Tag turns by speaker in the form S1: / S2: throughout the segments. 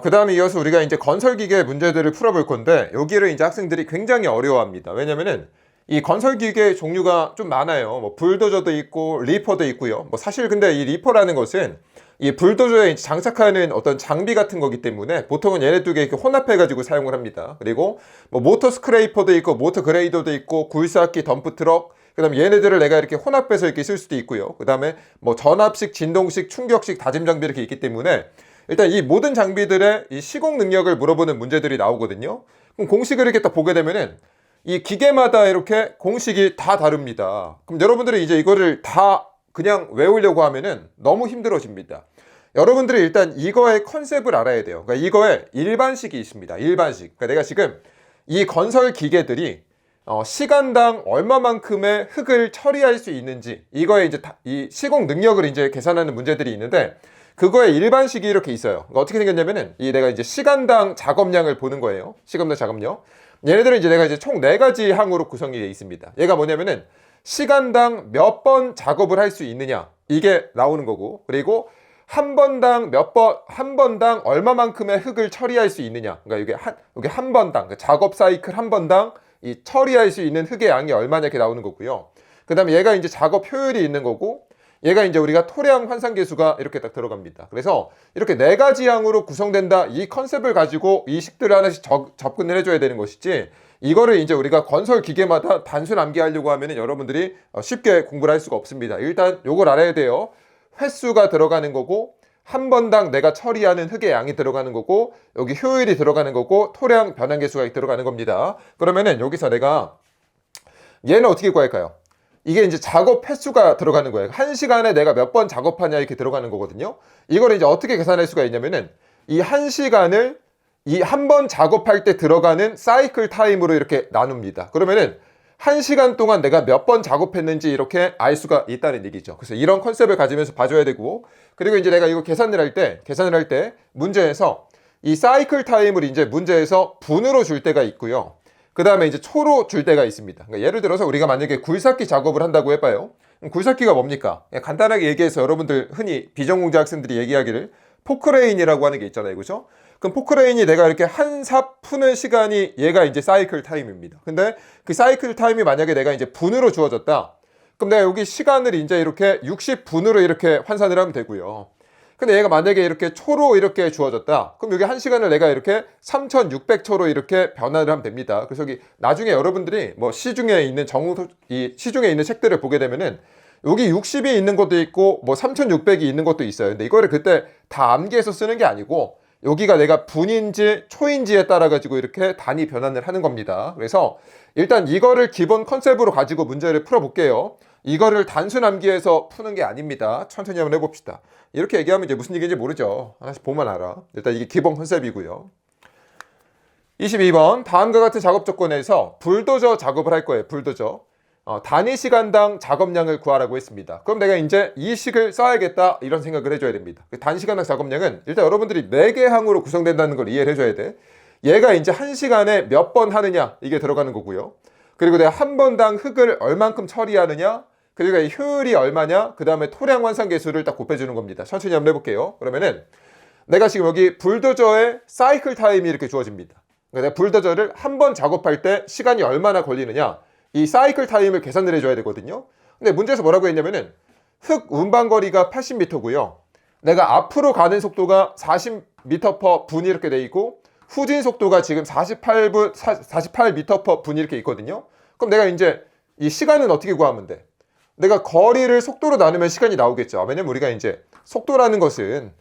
S1: 그 다음에 이어서 우리가 이제 건설기계 문제들을 풀어볼 건데, 여기를 이제 학생들이 굉장히 어려워합니다. 왜냐면은 이 건설기계 종류가 좀 많아요. 뭐 불도저도 있고 리퍼도 있고요. 뭐 사실 근데 이 리퍼라는 것은 이 불도저에 이제 장착하는 어떤 장비 같은 거기 때문에 보통은 얘네 두 개 이렇게 혼합해 가지고 사용을 합니다. 그리고 뭐 모터 스크레이퍼도 있고 모터 그레이더도 있고 굴삭기, 덤프트럭, 그다음에 얘네들을 내가 이렇게 혼합해서 이렇게 쓸 수도 있고요. 그다음에 뭐 전압식, 진동식, 충격식 다짐 장비 이렇게 있기 때문에 일단 이 모든 장비들의 이 시공 능력을 물어보는 문제들이 나오거든요. 그럼 공식을 이렇게 딱 보게 되면은 이 기계마다 이렇게 공식이 다 다릅니다. 그럼 여러분들이 이제 이거를 다 그냥 외우려고 하면은 너무 힘들어집니다. 여러분들이 일단 이거의 컨셉을 알아야 돼요. 그러니까 이거에 일반식이 있습니다. 일반식. 그러니까 내가 지금 이 건설 기계들이 시간당 얼마만큼의 흙을 처리할 수 있는지, 이거에 이제 이 시공 능력을 이제 계산하는 문제들이 있는데, 그거의 일반식이 이렇게 있어요. 그러니까 어떻게 생겼냐면은 이 내가 이제 시간당 작업량을 보는 거예요. 시간당 작업량. 얘네들은 이제 내가 이제 총 4가지 항으로 구성이 되어 있습니다. 얘가 뭐냐면은 시간당 몇 번 작업을 할 수 있느냐, 이게 나오는 거고, 그리고 한 번당 얼마만큼의 흙을 처리할 수 있느냐. 그러니까 이게 한 번당, 그러니까 작업 사이클 한 번당 이 처리할 수 있는 흙의 양이 얼마냐 이렇게 나오는 거고요. 그 다음에 얘가 이제 작업 효율이 있는 거고, 얘가 이제 우리가 토량 환산계수가 이렇게 딱 들어갑니다. 그래서 이렇게 4가지 항으로 구성된다, 이 컨셉을 가지고 이 식들을 하나씩 접근을 해줘야 되는 것이지, 이거를 이제 우리가 건설 기계마다 단순 암기하려고 하면은 여러분들이 쉽게 공부를 할 수가 없습니다. 일단 요걸 알아야 돼요. 횟수가 들어가는 거고, 한 번당 내가 처리하는 흙의 양이 들어가는 거고, 여기 효율이 들어가는 거고, 토량 변환계수가 들어가는 겁니다. 그러면은 여기서 내가 얘는 어떻게 구할까요? 이게 이제 작업 횟수가 들어가는 거예요. 1시간에 내가 몇 번 작업하냐 이렇게 들어가는 거거든요. 이걸 이제 어떻게 계산할 수가 있냐면은 이 1시간을 이 한 번 작업할 때 들어가는 사이클 타임으로 이렇게 나눕니다. 그러면은 1시간 동안 내가 몇 번 작업했는지 이렇게 알 수가 있다는 얘기죠. 그래서 이런 컨셉을 가지면서 봐줘야 되고, 그리고 이제 내가 이거 계산을 할 때 문제에서 이 사이클 타임을 이제 문제에서 분으로 줄 때가 있고요. 그 다음에 이제 초로 줄 때가 있습니다. 그러니까 예를 들어서 우리가 만약에 굴삭기 작업을 한다고 해봐요. 굴삭기가 뭡니까? 간단하게 얘기해서 여러분들 흔히 비전공자 학생들이 얘기하기를 포크레인이라고 하는 게 있잖아요. 그죠? 그럼 포크레인이 내가 이렇게 한 삽 푸는 시간이 얘가 이제 사이클 타임입니다. 근데 그 사이클 타임이 만약에 내가 이제 분으로 주어졌다. 그럼 내가 여기 시간을 이제 이렇게 60분으로 이렇게 환산을 하면 되고요. 근데 얘가 만약에 이렇게 초로 이렇게 주어졌다. 그럼 여기 1시간을 내가 이렇게 3600초로 이렇게 변화를 하면 됩니다. 그래서 여기 나중에 여러분들이 뭐 시중에 있는 시중에 있는 책들을 보게 되면은 여기 60이 있는 것도 있고 뭐 3600이 있는 것도 있어요. 근데 이거를 그때 다 암기해서 쓰는 게 아니고 여기가 내가 분인지 초인지에 따라 가지고 이렇게 단위 변환을 하는 겁니다. 그래서 일단 이거를 기본 컨셉으로 가지고 문제를 풀어볼게요. 이거를 단순 암기해서 푸는 게 아닙니다. 천천히 한번 해봅시다. 이렇게 얘기하면 이제 무슨 얘기인지 모르죠. 하나씩 보면 알아. 일단 이게 기본 컨셉이고요. 22번, 다음과 같은 작업 조건에서 불도저 작업을 할 거예요. 불도저. 단위 시간당 작업량을 구하라고 했습니다. 그럼 내가 이제 이 식을 써야겠다, 이런 생각을 해줘야 됩니다. 단시간당 작업량은 일단 여러분들이 4개 항으로 구성된다는 걸 이해를 해줘야 돼. 얘가 이제 1시간에 몇 번 하느냐, 이게 들어가는 거고요. 그리고 내가 한 번당 흙을 얼만큼 처리하느냐, 그리고 이 효율이 얼마냐, 그 다음에 토량 환산 계수를 딱 곱해주는 겁니다. 천천히 한번 해볼게요. 그러면은 내가 지금 여기 불도저의 사이클 타임이 이렇게 주어집니다. 그러니까 내가 불도저를 한 번 작업할 때 시간이 얼마나 걸리느냐, 이 사이클 타임을 계산을 해줘야 되거든요. 근데 문제에서 뭐라고 했냐면은 흙 운반거리가 80m고요. 내가 앞으로 가는 속도가 40m/분 이렇게 돼 있고, 후진 속도가 지금 48m/분 이렇게 있거든요. 그럼 내가 이제 이 시간은 어떻게 구하면 돼? 내가 거리를 속도로 나누면 시간이 나오겠죠. 왜냐면 우리가 이제 속도라는 것은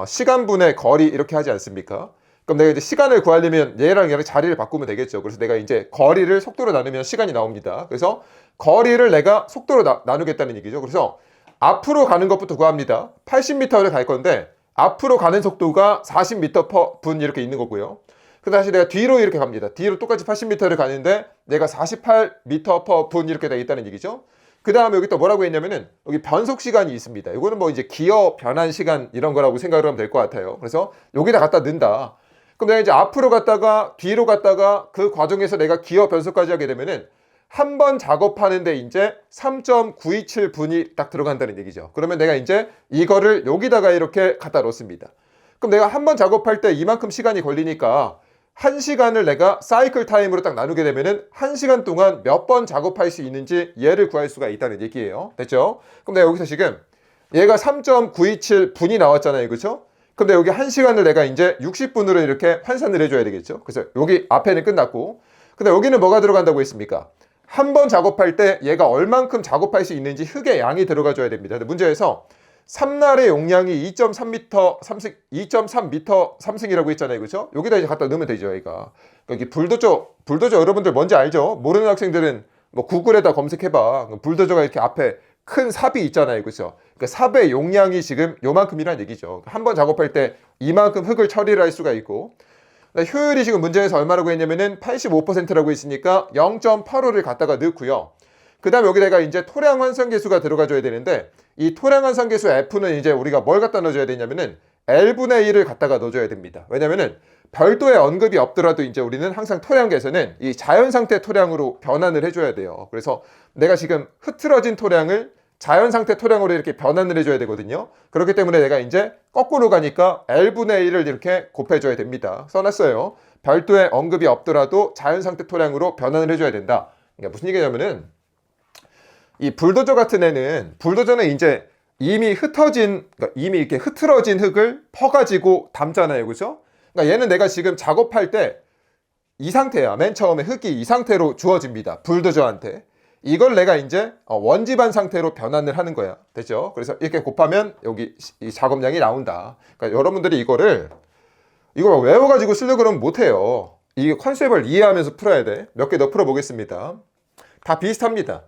S1: 시간분의 거리 이렇게 하지 않습니까? 그럼 내가 이제 시간을 구하려면 얘랑 자리를 바꾸면 되겠죠. 그래서 내가 이제 거리를 속도로 나누면 시간이 나옵니다. 그래서 거리를 내가 속도로 나누겠다는 얘기죠. 그래서 앞으로 가는 것부터 구합니다. 80m를 갈 건데 앞으로 가는 속도가 40m/분 이렇게 있는 거고요. 그 다시 내가 뒤로 이렇게 갑니다. 뒤로 똑같이 80m를 가는데 내가 48m/분 이렇게 돼 있다는 얘기죠. 그 다음에 여기 또 뭐라고 했냐면은 여기 변속 시간이 있습니다. 이거는 뭐 이제 기어 변환 시간 이런 거라고 생각을 하면 될 것 같아요. 그래서 여기다 갖다 넣는다. 그럼 내가 이제 앞으로 갔다가 뒤로 갔다가 그 과정에서 내가 기어 변속까지 하게 되면은 한 번 작업하는데 이제 3.927분이 딱 들어간다는 얘기죠. 그러면 내가 이제 이거를 여기다가 이렇게 갖다 놓습니다. 그럼 내가 한 번 작업할 때 이만큼 시간이 걸리니까 1시간을 내가 사이클 타임으로 딱 나누게 되면은 1시간 동안 몇 번 작업할 수 있는지 얘를 구할 수가 있다는 얘기예요. 됐죠? 그럼 내가 여기서 지금 얘가 3.927분이 나왔잖아요. 그렇죠? 근데 여기 1시간을 내가 이제 60분으로 이렇게 환산을 해줘야 되겠죠? 그래서 여기 앞에는 끝났고, 근데 여기는 뭐가 들어간다고 했습니까? 한 번 작업할 때 얘가 얼만큼 작업할 수 있는지 흑의 양이 들어가 줘야 됩니다. 근데 문제에서 3날의 용량이 2.3m 3승이라고 했잖아요. 그렇죠? 여기다 이제 갖다 넣으면 되죠, 얘가. 여기 불도저 여러분들 뭔지 알죠? 모르는 학생들은 뭐 구글에다 검색해봐. 불도저가 이렇게 앞에 큰 삽이 있잖아요. 그렇죠? 그러니까 삽의 용량이 지금 요만큼이란 얘기죠. 한 번 작업할 때 이만큼 흙을 처리를 할 수가 있고, 효율이 지금 문제에서 얼마라고 했냐면은 85%라고 했으니까 0.85를 갖다가 넣고요. 그 다음에 여기다가 이제 토량 환산계수가 들어가줘야 되는데, 이 토량 환산계수 F는 이제 우리가 뭘 갖다 넣어줘야 되냐면은 L분의 1을 갖다가 넣어줘야 됩니다. 왜냐면은 별도의 언급이 없더라도 이제 우리는 항상 토량계에서는 이 자연상태 토량으로 변환을 해줘야 돼요. 그래서 내가 지금 흐트러진 토량을 자연상태 토량으로 이렇게 변환을 해줘야 되거든요. 그렇기 때문에 내가 이제 거꾸로 가니까 L분의 1을 이렇게 곱해줘야 됩니다. 써놨어요. 별도의 언급이 없더라도 자연상태 토량으로 변환을 해줘야 된다. 그러니까 무슨 얘기냐면은 이 불도저 같은 애는, 불도저는 이제 이미 그러니까 이미 이렇게 흐트러진 흙을 퍼가지고 담잖아요. 그죠? 그러니까 얘는 내가 지금 작업할 때 이 상태야. 맨 처음에 흙이 이 상태로 주어집니다. 불도저한테. 이걸 내가 이제 원지반 상태로 변환을 하는 거야. 됐죠? 그래서 이렇게 곱하면 여기 이 작업량이 나온다. 그러니까 여러분들이 이걸 외워가지고 쓰려고 그러면 못해요. 이 컨셉을 이해하면서 풀어야 돼. 몇 개 더 풀어보겠습니다. 다 비슷합니다.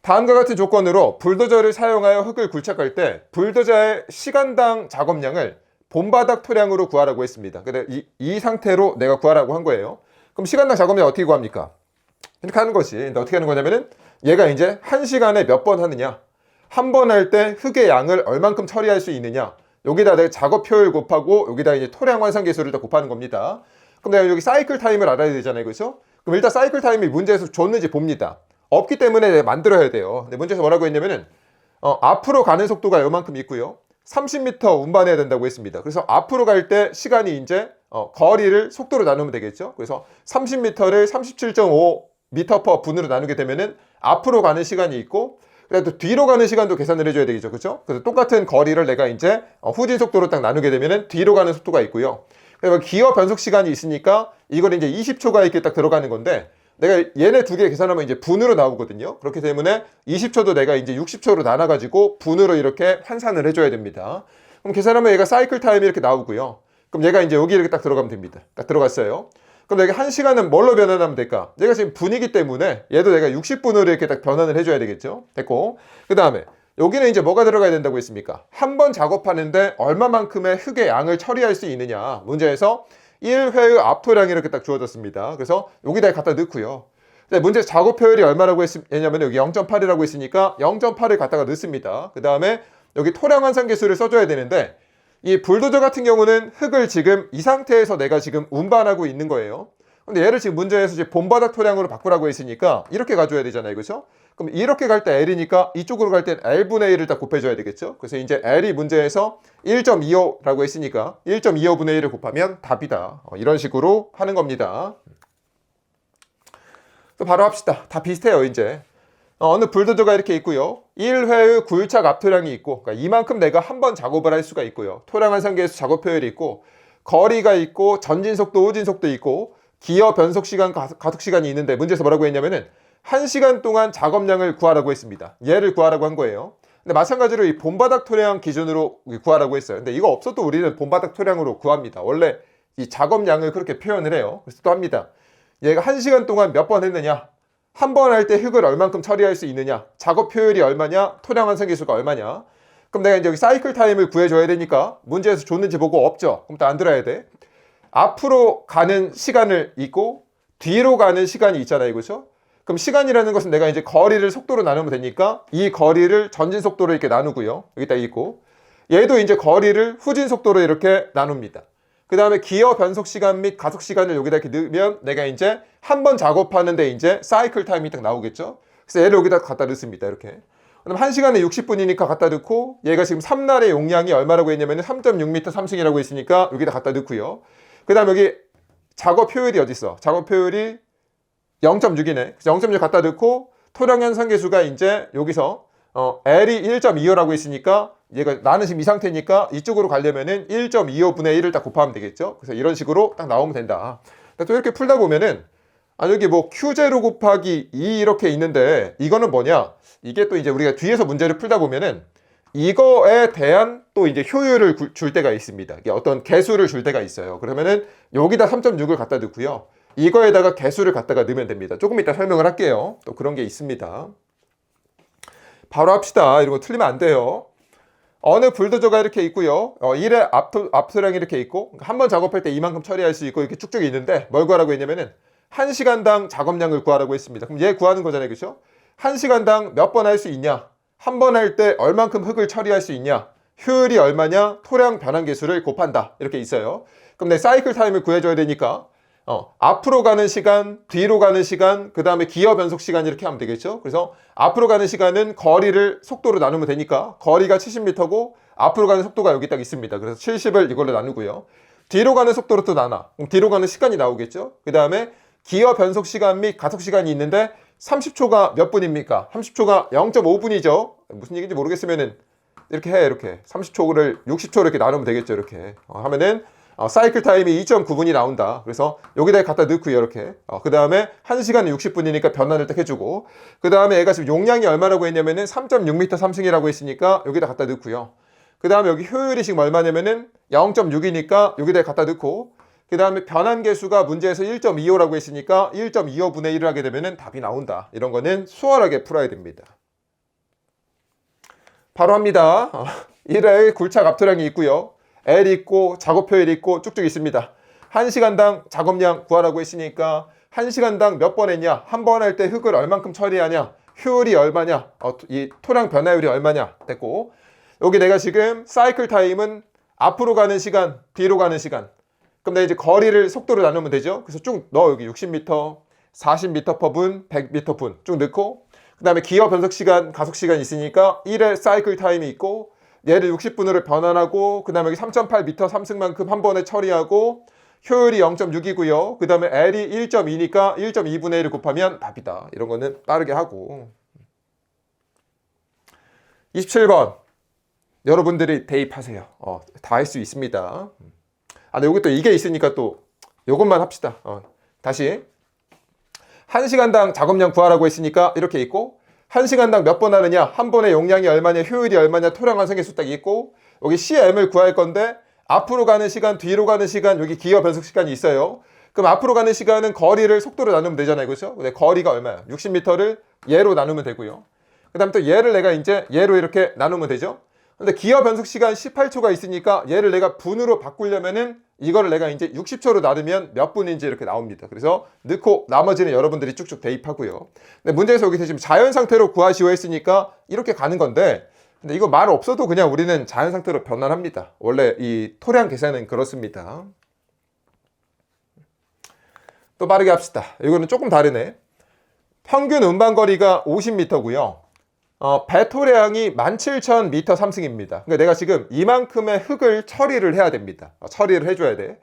S1: 다음과 같은 조건으로 불도저를 사용하여 흙을 굴착할 때 불도저의 시간당 작업량을 본바닥 토량으로 구하라고 했습니다. 근데 이 상태로 내가 구하라고 한 거예요. 그럼 시간당 작업량 어떻게 구합니까? 이렇게 하는 것이. 근데 어떻게 하는 거냐면은 얘가 이제 1시간에 몇 번 하느냐, 한 번 할 때 흙의 양을 얼만큼 처리할 수 있느냐, 여기다 내가 작업 효율 곱하고 여기다 이제 토량 환산 계수를 다 곱하는 겁니다. 그럼 내가 여기 사이클 타임을 알아야 되잖아요. 그렇죠? 그럼 일단 사이클 타임이 문제에서 줬는지 봅니다. 없기 때문에 내가 만들어야 돼요. 근데 문제에서 뭐라고 했냐면은 앞으로 가는 속도가 요만큼 있고요. 30m 운반해야 된다고 했습니다. 그래서 앞으로 갈 때 시간이 이제 거리를 속도로 나누면 되겠죠. 그래서 30m를 37.5m per 분으로 나누게 되면은 앞으로 가는 시간이 있고, 그래도 뒤로 가는 시간도 계산을 해줘야 되겠죠. 그렇죠? 그래서 똑같은 거리를 내가 이제 후진 속도로 딱 나누게 되면은 뒤로 가는 속도가 있고요. 그리고 기어 변속 시간이 있으니까 이걸 이제 20초가 이렇게 딱 들어가는 건데, 내가 얘네 두 개 계산하면 이제 분으로 나오거든요. 그렇기 때문에 20초도 내가 이제 60초로 나눠가지고 분으로 이렇게 환산을 해줘야 됩니다. 그럼 계산하면 얘가 사이클 타임이 이렇게 나오고요. 그럼 얘가 이제 여기 이렇게 딱 들어가면 됩니다. 딱 들어갔어요. 그럼 내가 1시간은 뭘로 변환하면 될까? 얘가 지금 분이기 때문에 얘도 내가 60분으로 이렇게 딱 변환을 해줘야 되겠죠. 됐고. 그 다음에 여기는 이제 뭐가 들어가야 된다고 했습니까? 한 번 작업하는데 얼마만큼의 흙의 양을 처리할 수 있느냐. 문제에서 1회의 압토량이 이렇게 딱 주어졌습니다. 그래서 여기다 갖다 넣고요. 문제 작업 효율이 얼마라고 했냐면 여기 0.8이라고 했으니까 0.8을 갖다가 넣습니다. 그 다음에 여기 토량 환산 계수를 써줘야 되는데, 이 불도저 같은 경우는 흙을 지금 이 상태에서 내가 지금 운반하고 있는 거예요. 근데 얘를 지금 문제에서 이제 본바닥 토량으로 바꾸라고 했으니까 이렇게 가줘야 되잖아요. 그렇죠? 그럼 이렇게 갈 때 L이니까 이쪽으로 갈 땐 L분의 1을 딱 곱해줘야 되겠죠? 그래서 이제 L이 문제에서 1.25라고 했으니까 1.25분의 1을 곱하면 답이다. 이런 식으로 하는 겁니다. 또 바로 합시다. 다 비슷해요, 이제. 어느 불도저가 이렇게 있고요. 1회의 굴착 압토량이 있고, 그러니까 이만큼 내가 한 번 작업을 할 수가 있고요. 토량 환산계수 작업 효율이 있고, 거리가 있고, 전진 속도, 후진 속도 있고, 기어 변속 시간, 가속 시간이 있는데, 문제에서 뭐라고 했냐면은 1시간 동안 작업량을 구하라고 했습니다. 얘를 구하라고 한 거예요. 근데 마찬가지로 이 본바닥 토량 기준으로 구하라고 했어요. 근데 이거 없어도 우리는 본바닥 토량으로 구합니다. 원래 이 작업량을 그렇게 표현을 해요. 그래서 또 합니다. 얘가 1시간 동안 몇 번 했느냐, 한 번 할 때 흙을 얼만큼 처리할 수 있느냐, 작업 효율이 얼마냐, 토량 환산 계수가 얼마냐. 그럼 내가 이제 여기 사이클 타임을 구해줘야 되니까 문제에서 줬는지 보고 없죠. 그럼 또 안 들어야 돼. 앞으로 가는 시간을 있고 뒤로 가는 시간이 있잖아요. 그렇죠? 그럼 시간이라는 것은 내가 이제 거리를 속도로 나누면 되니까 이 거리를 전진 속도로 이렇게 나누고요. 여기다 있고, 얘도 이제 거리를 후진 속도로 이렇게 나눕니다. 그 다음에 기어 변속 시간 및 가속 시간을 여기다 이렇게 넣으면 내가 이제 한 번 작업하는데 이제 사이클 타임이 딱 나오겠죠. 그래서 얘를 여기다 갖다 넣습니다. 이렇게. 그럼 1시간에 60분이니까 갖다 넣고, 얘가 지금 3날의 용량이 얼마라고 했냐면 3.6m 삼승이라고 했으니까 여기다 갖다 넣고요. 그 다음 여기 작업 효율이 어디 있어? 작업 효율이 0.6이네. 0.6 갖다 넣고, 토량 현상계수가 이제 여기서 L이 1.25라고 했으니까, 얘가 나는 지금 이 상태니까 이쪽으로 가려면은 1.25분의 1을 딱 곱하면 되겠죠. 그래서 이런 식으로 딱 나오면 된다. 또 이렇게 풀다 보면은, 여기 뭐 Q0 곱하기 2 이렇게 있는데, 이거는 뭐냐? 이게 또 이제 우리가 뒤에서 문제를 풀다 보면은 이거에 대한 또 이제 효율을 줄 때가 있습니다. 이게 어떤 개수를 줄 때가 있어요. 그러면은 여기다 3.6을 갖다 넣고요. 이거에다가 개수를 갖다가 넣으면 됩니다. 조금 이따 설명을 할게요. 또 그런 게 있습니다. 바로 합시다. 이런 거 틀리면 안 돼요. 어느 불도저가 이렇게 있고요. 1의 압수량이 이렇게 있고, 한 번 작업할 때 이만큼 처리할 수 있고, 이렇게 쭉쭉 있는데, 뭘 구하라고 했냐면은 1시간당 작업량을 구하라고 했습니다. 그럼 얘 구하는 거잖아요. 그렇죠? 1시간당 몇 번 할 수 있냐? 한 번 할 때 얼만큼 흙을 처리할 수 있냐? 효율이 얼마냐? 토량 변환 계수를 곱한다. 이렇게 있어요. 그럼 내 사이클 타임을 구해줘야 되니까 앞으로 가는 시간, 뒤로 가는 시간, 그 다음에 기어 변속 시간 이렇게 하면 되겠죠. 그래서 앞으로 가는 시간은 거리를 속도로 나누면 되니까 거리가 70m고 앞으로 가는 속도가 여기 딱 있습니다. 그래서 70을 이걸로 나누고요. 뒤로 가는 속도로 또 나눠. 그럼 뒤로 가는 시간이 나오겠죠. 그 다음에 기어 변속 시간 및 가속 시간이 있는데 30초가 몇 분입니까? 30초가 0.5분이죠. 무슨 얘기인지 모르겠으면은 이렇게 해. 이렇게 30초를 60초 이렇게 나누면 되겠죠. 이렇게 하면은 사이클 타임이 2.9분이 나온다. 그래서 여기다 갖다 넣고요. 이렇게 그 다음에 1시간에 60분이니까 변환을 딱 해주고, 그 다음에 얘가 지금 용량이 얼마라고 했냐면은 3.6m 삼승이라고 했으니까 여기다 갖다 넣고요. 그 다음에 여기 효율이 지금 얼마냐면은 0.6이니까 여기다 갖다 넣고, 그 다음에 변환 계수가 문제에서 1.25라고 했으니까 1.25분의 1을 하게 되면은 답이 나온다. 이런 거는 수월하게 풀어야 됩니다. 바로 합니다. 1의 굴착 압토량이 있고요. L 있고 작업 효율이 있고 쭉쭉 있습니다. 1시간당 작업량 구하라고 했으니까 1시간당 몇 번 했냐? 한 번 할 때 흙을 얼만큼 처리하냐? 효율이 얼마냐? 이 토량 변화율이 얼마냐? 됐고, 여기 내가 지금 사이클 타임은 앞으로 가는 시간, 뒤로 가는 시간. 그럼 내가 이제 거리를 속도로 나누면 되죠. 그래서 쭉 넣어. 여기 60m, 40m per 분, 100m 분 쭉 넣고, 그 다음에 기어 변속 시간, 가속 시간 있으니까 1의 사이클 타임이 있고, 얘를 60분으로 변환하고, 그 다음에 여기 3.8m 삼승만큼 한 번에 처리하고, 효율이 0.6이고요. 그 다음에 L이 1.2니까 1.2분의 1을 곱하면 답이다. 이런 거는 빠르게 하고. 27번. 여러분들이 대입하세요. 다 할 수 있습니다. 근데 여기 또 이게 있으니까 또 요것만 합시다. 다시 1시간당 작업량 구하라고 했으니까 이렇게 있고, 1시간당 몇 번 하느냐, 한 번의 용량이 얼마냐, 효율이 얼마냐, 토량 완성계수 딱 있고, 여기 CM을 구할 건데 앞으로 가는 시간, 뒤로 가는 시간, 여기 기어 변속 시간이 있어요. 그럼 앞으로 가는 시간은 거리를 속도로 나누면 되잖아요. 그렇죠? 근데 거리가 얼마야? 60m를 얘로 나누면 되고요. 그 다음 또 얘를 내가 이제 얘로 이렇게 나누면 되죠. 근데 기어 변속 시간 18초가 있으니까 얘를 내가 분으로 바꾸려면은 이거를 내가 이제 60초로 나누면 몇 분인지 이렇게 나옵니다. 그래서 넣고 나머지는 여러분들이 쭉쭉 대입하고요. 근데 문제에서 여기서 지금 자연 상태로 구하시오 했으니까 이렇게 가는 건데, 근데 이거 말 없어도 그냥 우리는 자연 상태로 변환합니다. 원래 이 토량 계산은 그렇습니다. 또 빠르게 합시다. 이거는 조금 다르네. 평균 운반거리가 50m고요. 배토량이 17,000m 삼승입니다. 그러니까 내가 지금 이만큼의 흙을 처리를 해야 됩니다. 처리를 해줘야 돼.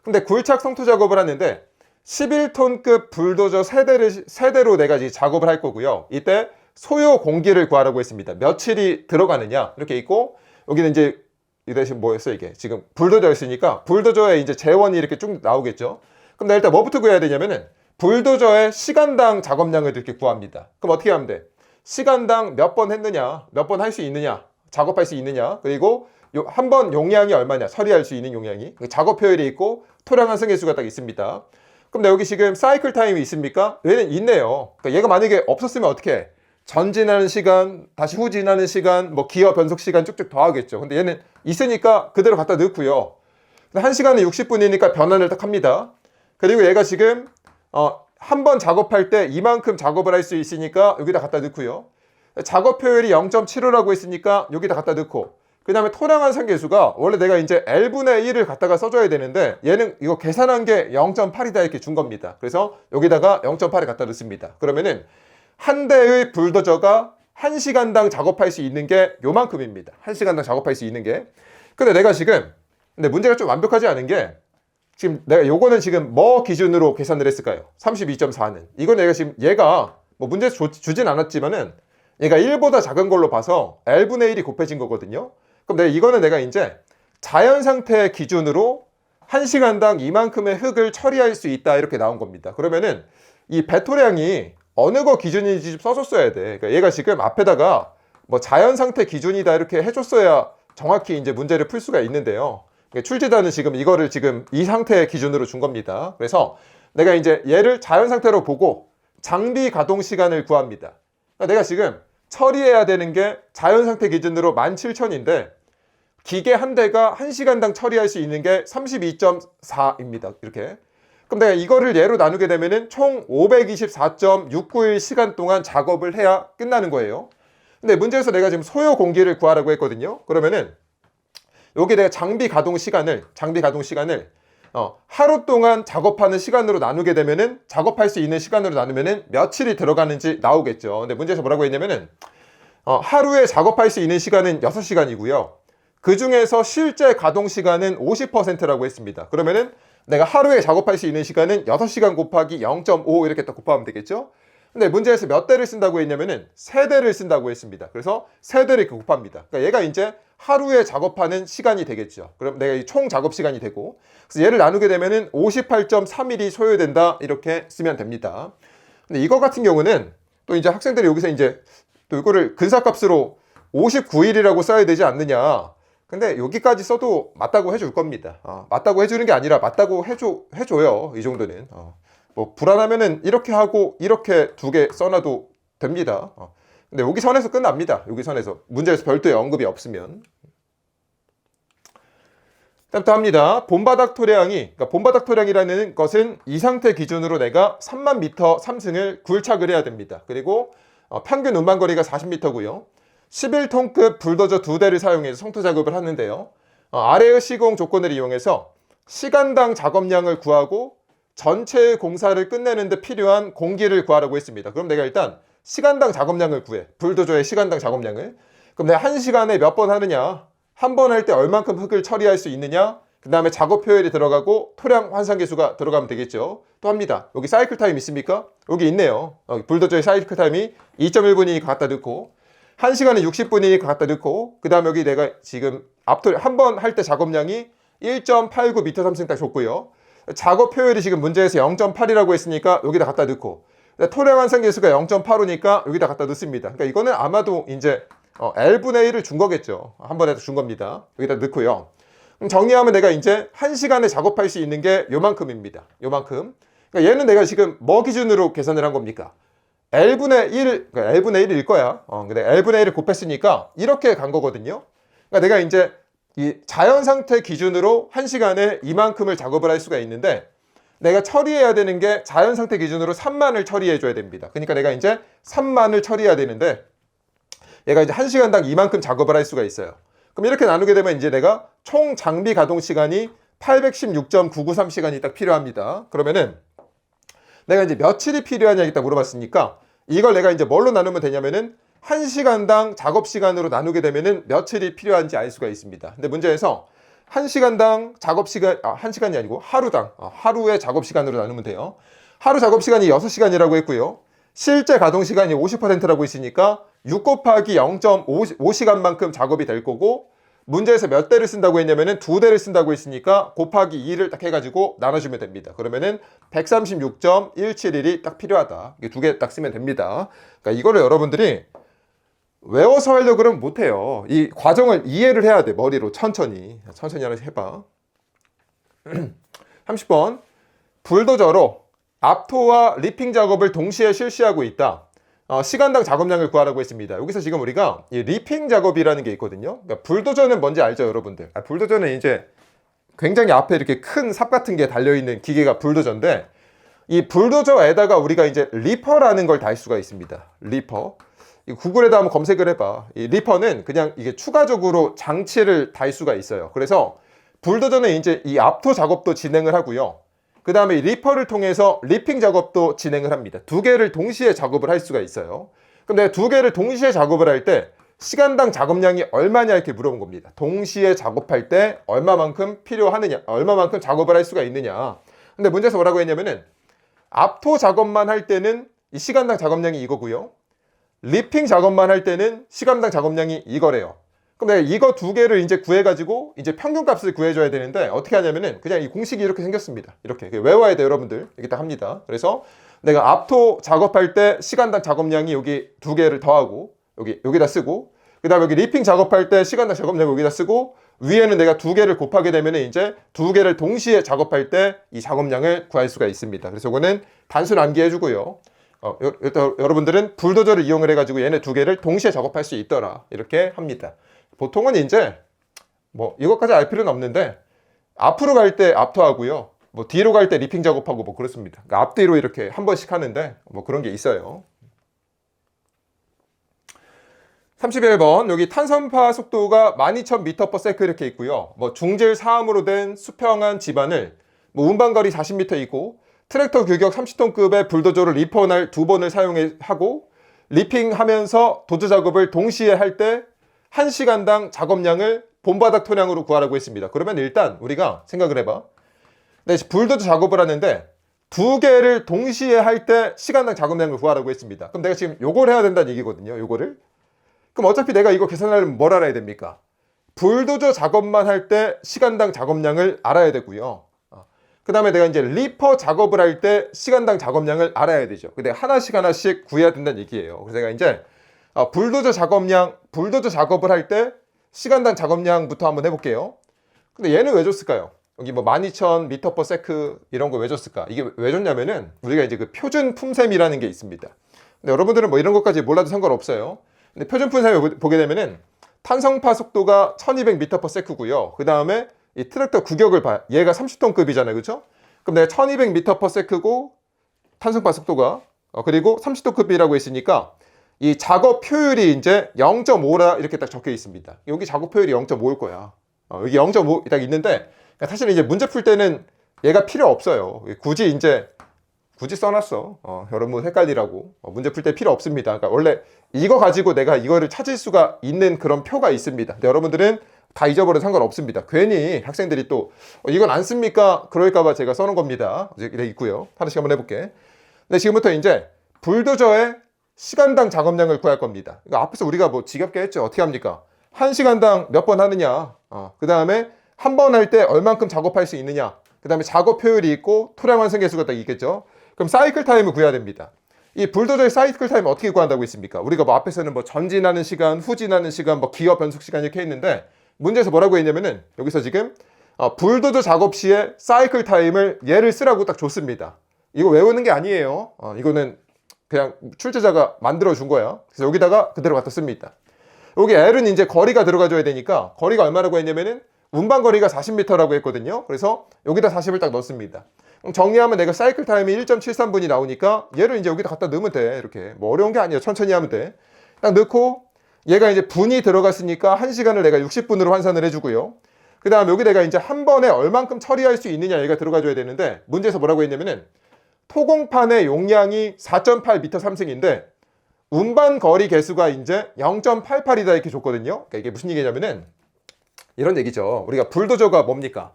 S1: 근데 굴착 성토 작업을 하는데 11톤급 불도저 세대로 내가 이제 작업을 할 거고요. 이때 소요 공기를 구하라고 했습니다. 며칠이 들어가느냐 이렇게 있고, 여기는 이제 이 대신 뭐였어 이게 지금 불도저였으니까 불도저에 이제 재원이 이렇게 쭉 나오겠죠. 그럼 내가 일단 뭐부터 구해야 되냐면은 불도저의 시간당 작업량을 이렇게 구합니다. 그럼 어떻게 하면 돼? 시간당 몇 번 했느냐, 몇 번 할 수 있느냐, 작업할 수 있느냐, 그리고 한 번 용량이 얼마냐, 처리할 수 있는 용량이, 작업 효율이 있고 토량 완성계수가 딱 있습니다. 그럼 여기 지금 사이클 타임이 있습니까? 얘는 있네요. 그러니까 얘가 만약에 없었으면 어떻게 해? 전진하는 시간, 다시 후진하는 시간, 뭐 기어 변속 시간 쭉쭉 더하겠죠. 근데 얘는 있으니까 그대로 갖다 넣고요. 1시간에 60분이니까 변환을 딱 합니다. 그리고 얘가 지금 한 번 작업할 때 이만큼 작업을 할 수 있으니까 여기다 갖다 넣고요. 작업 효율이 0.75라고 했으니까 여기다 갖다 넣고, 그 다음에 토량 완성계수가 원래 내가 이제 L분의 1을 갖다가 써줘야 되는데 얘는 이거 계산한 게 0.8이다 이렇게 준 겁니다. 그래서 여기다가 0.8을 갖다 넣습니다. 그러면은 한 대의 불도저가 1시간당 작업할 수 있는 게 요만큼입니다. 1시간당 작업할 수 있는 게. 근데 내가 지금 근데 문제가 좀 완벽하지 않은 게 지금 내가 요거는 지금 뭐 기준으로 계산을 했을까요? 32.4는 이건 내가 지금 얘가 뭐 문제 주진 않았지만은 얘가 1보다 작은 걸로 봐서 L분의 1이 곱해진 거거든요. 그럼 이거는 내가 이제 자연 상태 기준으로 1시간당 이만큼의 흙을 처리할 수 있다 이렇게 나온 겁니다. 그러면은 이 배토량이 어느 거 기준인지 좀 써줬어야 돼. 그러니까 얘가 지금 앞에다가 뭐 자연 상태 기준이다 이렇게 해줬어야 정확히 이제 문제를 풀 수가 있는데요. 출제자는 지금 이거를 지금 이 상태 기준으로 준 겁니다. 그래서 내가 이제 얘를 자연 상태로 보고 장비 가동 시간을 구합니다. 그러니까 내가 지금 처리해야 되는 게 자연 상태 기준으로 17,000인데 기계 한 대가 1시간당 처리할 수 있는 게 32.4입니다. 이렇게. 그럼 내가 이거를 얘로 나누게 되면은 총 524.691 시간 동안 작업을 해야 끝나는 거예요. 근데 문제에서 내가 지금 소요 공기를 구하라고 했거든요. 그러면은 여기 내가 장비 가동 시간을 하루 동안 작업하는 시간으로 나누게 되면은 작업할 수 있는 시간으로 나누면은 며칠이 들어가는지 나오겠죠. 근데 문제에서 뭐라고 했냐면은 하루에 작업할 수 있는 시간은 6시간이고요. 그 중에서 실제 가동 시간은 50%라고 했습니다. 그러면은 내가 하루에 작업할 수 있는 시간은 6시간 곱하기 0.5 이렇게 딱 곱하면 되겠죠. 근데 문제에서 몇 대를 쓴다고 했냐면은 3대를 쓴다고 했습니다. 그래서 3대를 이렇게 곱합니다. 그러니까 얘가 이제 하루에 작업하는 시간이 되겠죠. 그럼 내가 이 총 작업 시간이 되고, 그래서 얘를 나누게 되면은 58.3일이 소요된다 이렇게 쓰면 됩니다. 근데 이거 같은 경우는 또 이제 학생들이 여기서 이제 또 이거를 근사값으로 59일이라고 써야 되지 않느냐. 근데 여기까지 써도 맞다고 해줄 겁니다. 맞다고 해주는 게 아니라 맞다고 해줘요. 이 정도는. 뭐 불안하면은 이렇게 하고 이렇게 두 개 써놔도 됩니다. 근데 여기 선에서 끝납니다. 여기 선에서 문제에서 별도의 언급이 없으면. 다음부터 합니다. 본바닥 토량이, 그러니까 본바닥 토량이라는 것은 이 상태 기준으로 내가 3만 미터 3승을 굴착을 해야 됩니다. 그리고 평균 운반거리가 40m고요. 11톤급 불도저 2대를 사용해서 성토 작업을 하는데요. 아래의 시공 조건을 이용해서 시간당 작업량을 구하고 전체의 공사를 끝내는 데 필요한 공기를 구하라고 했습니다. 그럼 내가 일단 시간당 작업량을 구해. 불도저의 시간당 작업량을. 그럼 내가 1시간에 몇 번 하느냐? 한 번 할 때 얼만큼 흙을 처리할 수 있느냐? 그 다음에 작업 효율이 들어가고 토량 환산 계수가 들어가면 되겠죠. 또 합니다. 여기 사이클 타임 있습니까? 여기 있네요. 불도저의 사이클 타임이 2.1분이니까 갖다 넣고 1시간에 60분이니까 갖다 넣고 그 다음에 여기 내가 지금 앞토 한 번 할 때 작업량이 1.89m3승 딱 줬고요. 작업 효율이 지금 문제에서 0.8이라고 했으니까 여기다 갖다 넣고 토량 환산 계수가 0.85니까 여기다 갖다 넣습니다. 그러니까 이거는 아마도 이제 L분의 1을 준 거겠죠. 한 번에 준 겁니다. 여기다 넣고요. 정리하면 내가 이제 1시간에 작업할 수 있는 게 요만큼입니다. 요만큼. 그러니까 얘는 내가 지금 뭐 기준으로 계산을 한 겁니까? L분의 1, 그러니까 L분의 1일 거야. 근데 L분의 1을 곱했으니까 이렇게 간 거거든요. 그러니까 내가 이제 이 자연 상태 기준으로 1시간에 이만큼을 작업을 할 수가 있는데 내가 처리해야 되는 게 자연 상태 기준으로 3만을 처리해 줘야 됩니다. 그러니까 내가 이제 3만을 처리해야 되는데 얘가 이제 1시간당 이만큼 작업을 할 수가 있어요. 그럼 이렇게 나누게 되면 이제 내가 총 장비 가동 시간이 816.993시간이 딱 필요합니다. 그러면은 내가 이제 며칠이 필요하냐 딱 물어봤으니까 이걸 내가 이제 뭘로 나누면 되냐면은 1시간당 작업 시간으로 나누게 되면은 며칠이 필요한지 알 수가 있습니다. 근데 문제에서 1시간당 작업 시간, 1시간이 아니고 하루당, 하루의 작업 시간으로 나누면 돼요. 하루 작업 시간이 6시간이라고 했고요. 실제 가동 시간이 50%라고 했으니까 6 곱하기 0.5시간만큼 작업이 될 거고 문제에서 몇 대를 쓴다고 했냐면은 2대를 쓴다고 했으니까 곱하기 2를 딱 해가지고 나눠주면 됩니다. 그러면은 136.171이 딱 필요하다. 이게 2개 딱 쓰면 됩니다. 그러니까 이거를 여러분들이 외워서 하려고 그러면 못해요. 이 과정을 이해를 해야 돼. 머리로 천천히 하나씩 해봐. 30번 불도저로 압토와 리핑 작업을 동시에 실시하고 있다. 시간당 작업량을 구하라고 했습니다. 여기서 지금 우리가 이 리핑 작업이라는 게 있거든요. 그러니까 불도저는 뭔지 알죠, 여러분들? 불도저는 이제 굉장히 앞에 이렇게 큰 삽 같은 게 달려있는 기계가 불도저인데 이 불도저에다가 우리가 이제 리퍼라는 걸 달 수가 있습니다. 리퍼. 구글에다 한번 검색을 해봐. 이 리퍼는 그냥 이게 추가적으로 장치를 달 수가 있어요. 그래서 불도저는 이제 이 압토 작업도 진행을 하고요. 그 다음에 리퍼를 통해서 리핑 작업도 진행을 합니다. 2개를 동시에 작업을 할 수가 있어요. 그럼 내가 두 개를 동시에 작업을 할 때 시간당 작업량이 얼마냐 이렇게 물어본 겁니다. 동시에 작업할 때 얼마만큼 필요하느냐, 얼마만큼 작업을 할 수가 있느냐. 근데 문제에서 뭐라고 했냐면은 압토 작업만 할 때는 이 시간당 작업량이 이거고요. 리핑 작업만 할 때는 시간당 작업량이 이거래요. 그럼 내가 이거 두 개를 이제 구해가지고 이제 평균값을 구해줘야 되는데 어떻게 하냐면은 그냥 이 공식이 이렇게 생겼습니다. 이렇게 외워야 돼요, 여러분들. 이렇게 딱 합니다. 그래서 내가 압토 작업할 때 시간당 작업량이 여기 두 개를 더하고 여기다 쓰고, 그 다음에 여기 리핑 작업할 때 시간당 작업량 여기다 쓰고, 위에는 내가 두 개를 곱하게 되면 이제 두 개를 동시에 작업할 때 이 작업량을 구할 수가 있습니다. 그래서 이거는 단순 암기해주고요. 여러분들은 불도저를 이용을 해가지고 얘네 두 개를 동시에 작업할 수 있더라 이렇게 합니다. 보통은 이제 뭐 이것까지 알 필요는 없는데 앞으로 갈 때 압토하고요, 뭐 뒤로 갈 때 리핑 작업하고 뭐 그렇습니다. 그러니까 앞뒤로 이렇게 한 번씩 하는데 뭐 그런 게 있어요. 31번 여기 탄성파 속도가 12,000m/s 이렇게 있고요. 뭐 중질 사암으로 된 수평한 집안을 뭐 운반거리 40m 있고 트랙터 규격 30톤급의 불도저를 리퍼날 두 번을 사용하고 리핑하면서 도저 작업을 동시에 할 때 1시간당 작업량을 본바닥 토량으로 구하라고 했습니다. 그러면 일단 우리가 생각을 해봐. 네, 불도저 작업을 하는데 두 개를 동시에 할 때 시간당 작업량을 구하라고 했습니다. 그럼 내가 지금 요걸 해야 된다는 얘기거든요. 요거를. 그럼 어차피 내가 이거 계산하려면 뭘 알아야 됩니까? 불도저 작업만 할 때 시간당 작업량을 알아야 되고요. 그 다음에 내가 이제 리퍼 작업을 할 때 시간당 작업량을 알아야 되죠. 근데 하나씩 구해야 된다는 얘기예요. 그래서 내가 이제 불도저 작업을 할 때 시간당 작업량부터 한번 해볼게요. 근데 얘는 왜 줬을까요? 여기 뭐 12,000m/s 이런 거 왜 줬을까? 이게 왜 줬냐면은 우리가 이제 그 표준 품셈이라는 게 있습니다. 근데 여러분들은 뭐 이런 것까지 몰라도 상관없어요. 근데 표준 품셈을 보게 되면은 탄성파 속도가 1200m/s고요. 그 다음에 이 트랙터 규격을 봐요. 얘가 30톤급이잖아요, 그렇죠? 그럼 내가 1200m/s고 탄성파 속도가 그리고 30톤급이라고 했으니까 이 작업 효율이 이제 0.5라 이렇게 딱 적혀 있습니다. 여기 작업 효율이 0.5일 거야. 여기 0.5 딱 있는데 사실 이제 문제 풀 때는 얘가 필요 없어요. 굳이 써놨어. 여러분 헷갈리라고. 문제 풀 때 필요 없습니다. 그러니까 원래 이거 가지고 내가 이거를 찾을 수가 있는 그런 표가 있습니다. 근데 여러분들은 다 잊어버려도 상관없습니다. 괜히 학생들이 또 이건 안 씁니까? 그럴까봐 제가 써놓은 겁니다. 이렇게 있고요. 하나씩 한번 해볼게. 근데 지금부터 이제 불도저의 시간당 작업량을 구할 겁니다. 그러니까 앞에서 우리가 뭐 지겹게 했죠. 어떻게 합니까? 1시간당 몇 번 하느냐. 그 다음에 한 번 할 때 얼만큼 작업할 수 있느냐. 그 다음에 작업 효율이 있고 토량 완성 개수가 딱 있겠죠. 그럼 사이클 타임을 구해야 됩니다. 이 불도저의 사이클 타임 어떻게 구한다고 했습니까? 우리가 뭐 앞에서는 뭐 전진하는 시간, 후진하는 시간, 뭐 기어 변속 시간 이렇게 했는데 문제에서 뭐라고 했냐면은 여기서 지금 불도저 작업 시에 사이클 타임을 얘를 쓰라고 딱 줬습니다. 이거 외우는 게 아니에요. 이거는 그냥 출제자가 만들어 준 거야. 그래서 여기다가 그대로 갖다 씁니다. 여기 L은 이제 거리가 들어가줘야 되니까 거리가 얼마라고 했냐면은 운반 거리가 40m라고 했거든요. 그래서 여기다 40을 딱 넣습니다. 그럼 정리하면 내가 사이클 타임이 1.73분이 나오니까 얘를 이제 여기다 갖다 넣으면 돼. 이렇게 뭐 어려운 게 아니에요. 천천히 하면 돼. 딱 넣고 얘가 이제 분이 들어갔으니까 1시간을 내가 60분으로 환산을 해주고요. 그 다음 여기 내가 이제 한 번에 얼만큼 처리할 수 있느냐 얘가 들어가줘야 되는데 문제에서 뭐라고 했냐면은 토공판의 용량이 4.8m 3승인데 운반 거리 개수가 이제 0.88이다 이렇게 줬거든요. 그러니까 이게 무슨 얘기냐면은 이런 얘기죠. 우리가 불도저가 뭡니까?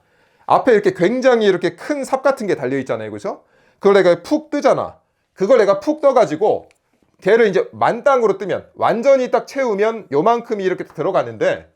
S1: 앞에 이렇게 굉장히 이렇게 큰 삽 같은 게 달려 있잖아요, 그죠? 그걸 내가 푹 뜨잖아. 그걸 내가 푹 떠가지고 걔를 이제 만땅으로 뜨면 완전히 딱 채우면 요만큼이 이렇게 들어가는데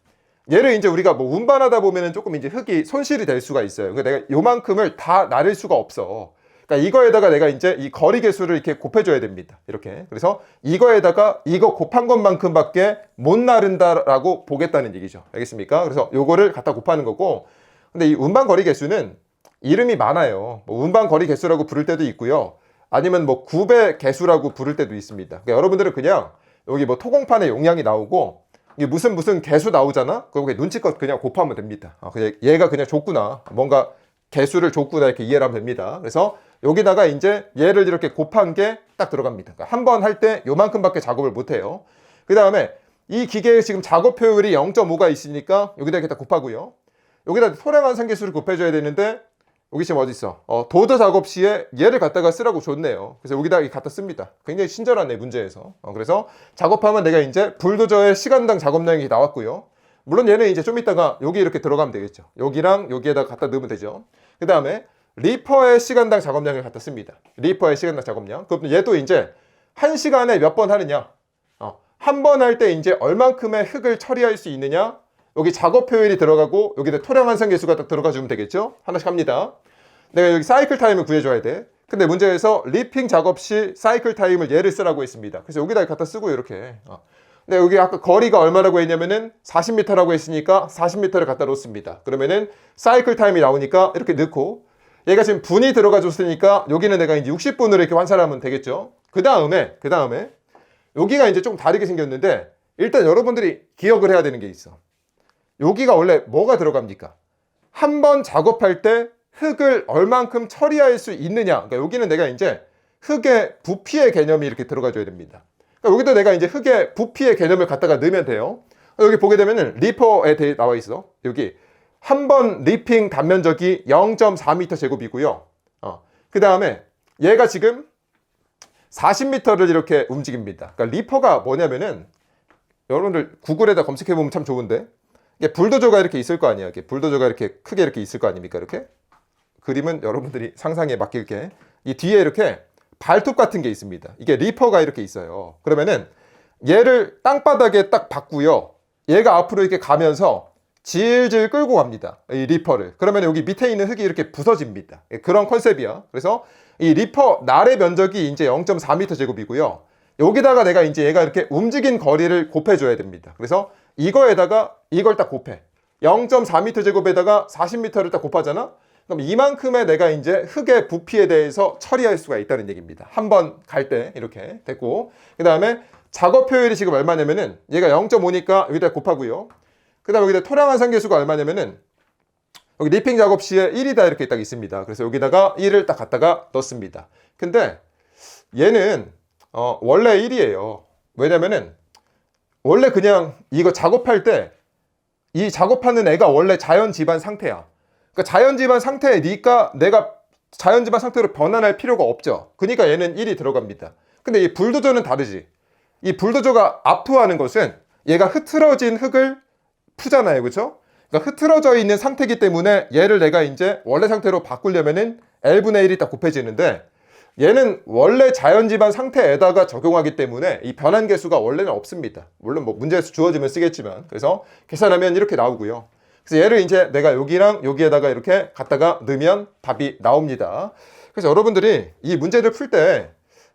S1: 얘를 이제 우리가 뭐 운반하다 보면은 조금 이제 흙이 손실이 될 수가 있어요. 그러니까 내가 요만큼을 다 나를 수가 없어. 그러니까 이거에다가 내가 이제 이 거리 개수를 이렇게 곱해줘야 됩니다. 이렇게. 그래서 이거에다가 이거 곱한 것만큼밖에 못 나른다라고 보겠다는 얘기죠. 알겠습니까? 그래서 요거를 갖다 곱하는 거고, 근데 이 운반 거리 개수는 이름이 많아요. 뭐 운반 거리 개수라고 부를 때도 있고요. 아니면 뭐 구배 개수라고 부를 때도 있습니다. 그러니까 여러분들은 그냥 여기 뭐 토공판에 용량이 나오고 이게 무슨 개수 나오잖아? 그거 눈치껏 그냥 곱하면 됩니다. 그냥 얘가 그냥 줬구나. 뭔가 개수를 줬구나 이렇게 이해를 하면 됩니다. 그래서 여기다가 이제 얘를 이렇게 곱한 게 딱 들어갑니다. 그러니까 한 번 할 때 요만큼밖에 작업을 못 해요. 그 다음에 이 기계에 지금 작업 효율이 0.5가 있으니까 여기다 이렇게 딱 곱하고요. 여기다 토량 완성 개수를 곱해줘야 되는데 여기 지금 어디 있어? 도저 작업 시에 얘를 갖다가 쓰라고 줬네요. 그래서 여기다 갖다 씁니다. 굉장히 친절하네, 문제에서. 그래서 작업하면 내가 이제 불도저의 시간당 작업량이 나왔고요. 물론 얘는 이제 좀 이따가 여기 이렇게 들어가면 되겠죠. 여기랑 여기에다 갖다 넣으면 되죠. 그 다음에 리퍼의 시간당 작업량을 갖다 씁니다. 리퍼의 시간당 작업량. 그럼 얘도 이제 1시간에 몇 번 하느냐? 한 번 할 때 이제 얼만큼의 흙을 처리할 수 있느냐? 여기 작업 효율이 들어가고 여기다 토량 환산 계수가 딱 들어가 주면 되겠죠? 하나씩 합니다. 내가 여기 사이클 타임을 구해줘야 돼. 근데 문제에서 리핑 작업 시 사이클 타임을 얘를 쓰라고 했습니다. 그래서 여기다 갖다 쓰고 이렇게. 근데 여기 아까 거리가 얼마라고 했냐면은 40m라고 했으니까 40m를 갖다 놓습니다. 그러면은 사이클 타임이 나오니까 이렇게 넣고, 얘가 지금 분이 들어가 줬으니까 여기는 내가 이제 60분으로 이렇게 환산하면 되겠죠. 그 다음에 여기가 이제 좀 다르게 생겼는데, 일단 여러분들이 기억을 해야 되는 게 있어. 여기가 원래 뭐가 들어갑니까? 한 번 작업할 때 흙을 얼만큼 처리할 수 있느냐. 그러니까 여기는 내가 이제 흙의 부피의 개념이 이렇게 들어가줘야 됩니다. 그러니까 여기도 내가 이제 흙의 부피의 개념을 갖다가 넣으면 돼요. 여기 보게 되면은 리퍼에 나와 있어. 여기 한 번 리핑 단면적이 0.4m 제곱이고요. 그 다음에 얘가 지금 40m를 이렇게 움직입니다. 그러니까 리퍼가 뭐냐면은, 여러분들 구글에다 검색해 보면 참 좋은데, 이게 불도저가 이렇게 있을 거 아니야. 이렇게 불도저가 이렇게 크게 이렇게 있을 거 아닙니까? 이렇게 그림은 여러분들이 상상에 맡길게. 이 뒤에 이렇게 발톱 같은 게 있습니다. 이게 리퍼가 이렇게 있어요. 그러면은 얘를 땅바닥에 딱 박고요. 얘가 앞으로 이렇게 가면서 질질 끌고 갑니다. 이 리퍼를. 그러면 여기 밑에 있는 흙이 이렇게 부서집니다. 그런 컨셉이야. 그래서 이 리퍼 날의 면적이 이제 0.4m 제곱이고요. 여기다가 내가 이제 얘가 이렇게 움직인 거리를 곱해줘야 됩니다. 그래서 이거에다가 이걸 딱 곱해. 0.4m 제곱에다가 40m를 딱 곱하잖아? 그럼 이만큼의 내가 이제 흙의 부피에 대해서 처리할 수가 있다는 얘기입니다. 한 번 갈 때 이렇게 됐고, 그 다음에 작업 효율이 지금 얼마냐면은 얘가 0.5니까 여기다 곱하고요. 그 다음에 여기다 토량 환산 계수가 얼마냐면은 여기 리핑 작업 시에 1이다 이렇게 딱 있습니다. 그래서 여기다가 1을 딱 갖다가 넣습니다. 근데 얘는 원래 1이에요. 왜냐면은 원래 그냥 이거 작업할 때 이 작업하는 애가 원래 자연 집안 상태야. 그러니까 자연 집안 상태니까 내가 자연 집안 상태로 변환할 필요가 없죠. 그러니까 얘는 1이 들어갑니다. 근데 이 불도저는 다르지. 이 불도저가 압투하는 것은 얘가 흐트러진 흙을 푸잖아요. 그렇죠? 그러니까 흐트러져 있는 상태이기 때문에 얘를 내가 이제 원래 상태로 바꾸려면은 L분의 1이 딱 곱해지는데, 얘는 원래 자연 집안 상태에다가 적용하기 때문에 이 변환 계수가 원래는 없습니다. 물론 뭐 문제에서 주어지면 쓰겠지만, 그래서 계산하면 이렇게 나오고요. 그래서 얘를 이제 내가 여기랑 여기에다가 이렇게 갖다가 넣으면 답이 나옵니다. 그래서 여러분들이 이 문제를 풀 때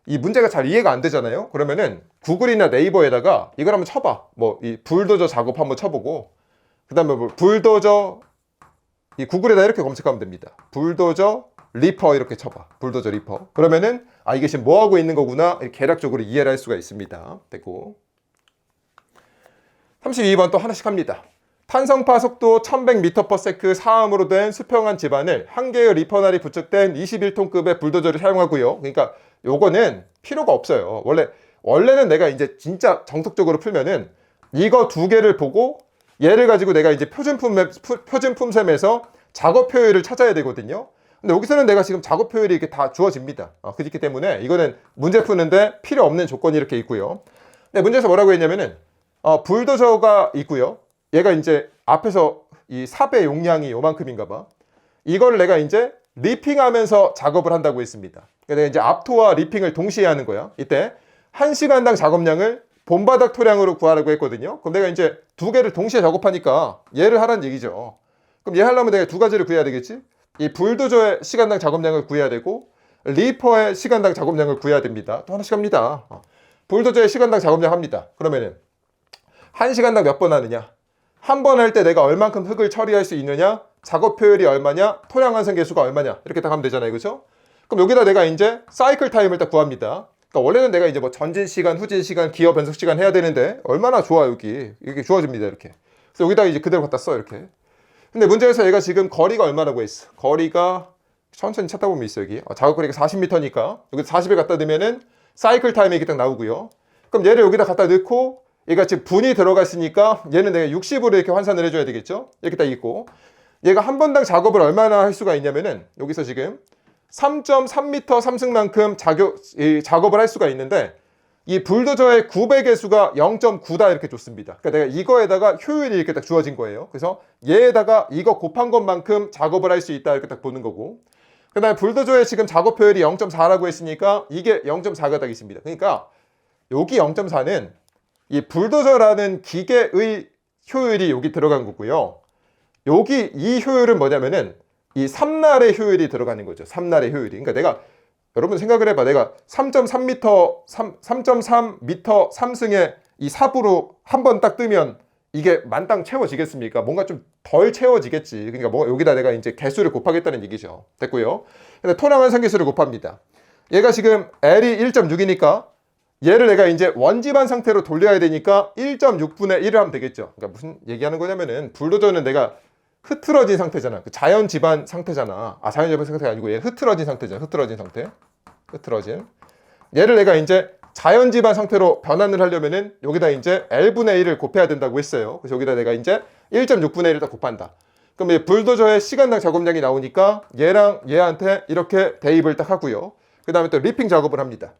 S1: 이 문제가 잘 이해가 안 되잖아요. 그러면은 구글이나 네이버에다가 이걸 한번 쳐봐. 뭐 이 불도저 작업 한번 쳐보고, 그 다음에 뭐 불도저, 이 구글에다 이렇게 검색하면 됩니다. 불도저 리퍼 이렇게 쳐봐. 불도저 리퍼. 그러면은 이게 지금 뭐 하고 있는 거구나, 개략적으로 이해를 할 수가 있습니다. 됐고, 32번 또 하나씩 합니다. 탄성파 속도 1100m/s 사암으로 된 수평한 집안을 한 개의 리퍼날이 부착된 21톤급의 불도저를 사용하고요. 그러니까 요거는 필요가 없어요. 원래는 내가 이제 진짜 정석적으로 풀면은 이거 두 개를 보고 얘를 가지고 내가 이제 표준품셈에서 작업 효율을 찾아야 되거든요. 근데 여기서는 내가 지금 작업 효율이 이렇게 다 주어집니다. 그렇기 때문에 이거는 문제 푸는데 필요 없는 조건이 이렇게 있고요. 근데 문제에서 뭐라고 했냐면은 불도저가 있고요. 얘가 이제 앞에서 이 삽의 용량이 요만큼인가 봐. 이걸 내가 이제 리핑하면서 작업을 한다고 했습니다. 그러니까 내가 이제 압토와 리핑을 동시에 하는 거야. 이때 1시간당 작업량을 본바닥 토량으로 구하라고 했거든요. 그럼 내가 이제 두 개를 동시에 작업하니까 얘를 하라는 얘기죠. 그럼 얘 하려면 내가 두 가지를 구해야 되겠지? 이 불도저의 시간당 작업량을 구해야 되고 리퍼의 시간당 작업량을 구해야 됩니다. 또 하나씩 합니다. 불도저의 시간당 작업량 합니다. 그러면은 1시간당 몇 번 하느냐? 한 번 할 때 내가 얼만큼 흙을 처리할 수 있느냐? 작업 효율이 얼마냐? 토량 완성 계수가 얼마냐? 이렇게 딱 하면 되잖아요. 그렇죠? 그럼 여기다 내가 이제 사이클 타임을 딱 구합니다. 그러니까 원래는 내가 이제 뭐 전진 시간, 후진 시간, 기어 변속 시간 해야 되는데 얼마나 좋아 여기. 이렇게 주어집니다. 이렇게. 그래서 여기다 이제 그대로 갖다 써 이렇게. 근데 문제에서 얘가 지금 거리가 얼마라고 했어? 거리가 천천히 찾다 보면 있어 여기. 작업 거리가 40m니까 여기 40을 갖다 넣으면은 사이클 타임이 이렇게 딱 나오고요. 그럼 얘를 여기다 갖다 넣고 얘가 지금 분이 들어가 있으니까 얘는 내가 60으로 이렇게 환산을 해줘야 되겠죠? 이렇게 딱 있고, 얘가 한 번당 작업을 얼마나 할 수가 있냐면은 여기서 지금 3.3m 삼승만큼 작업을 할 수가 있는데 이 불도저의 900의 수가 0.9다 이렇게 줬습니다. 그러니까 내가 이거에다가 효율이 이렇게 딱 주어진 거예요. 그래서 얘에다가 이거 곱한 것만큼 작업을 할 수 있다 이렇게 딱 보는 거고, 그 다음에 불도저의 지금 작업 효율이 0.4라고 했으니까 이게 0.4가 딱 있습니다. 그러니까 여기 0.4는 이 불도저라는 기계의 효율이 여기 들어간 거고요. 여기 이 효율은 뭐냐면은 이 삼날의 효율이 들어가는 거죠. 삼날의 효율이. 그러니까 내가 여러분 생각을 해봐. 내가 3.3m 3.3m 3승에 이 삽으로 한 번 딱 뜨면 이게 만땅 채워지겠습니까? 뭔가 좀 덜 채워지겠지. 그러니까 뭐 여기다 내가 이제 개수를 곱하겠다는 얘기죠. 됐고요. 근데 토양 완성 개수를 곱합니다. 얘가 지금 L이 1.6이니까 얘를 내가 이제 원지반 상태로 돌려야 되니까 1.6분의 1을 하면 되겠죠. 그러니까 무슨 얘기하는 거냐면은 불도저는 내가 흐트러진 상태잖아. 자연 지반 상태잖아. 자연 지반 상태가 아니고 얘 흐트러진 상태잖아. 흐트러진 상태. 흐트러진. 얘를 내가 이제 자연 지반 상태로 변환을 하려면은 여기다 이제 L분의 1을 곱해야 된다고 했어요. 그래서 여기다 내가 이제 1.6분의 1을 딱 곱한다. 그럼 이 불도저의 시간당 작업량이 나오니까 얘랑 얘한테 이렇게 대입을 딱 하고요. 그 다음에 또 리핑 작업을 합니다.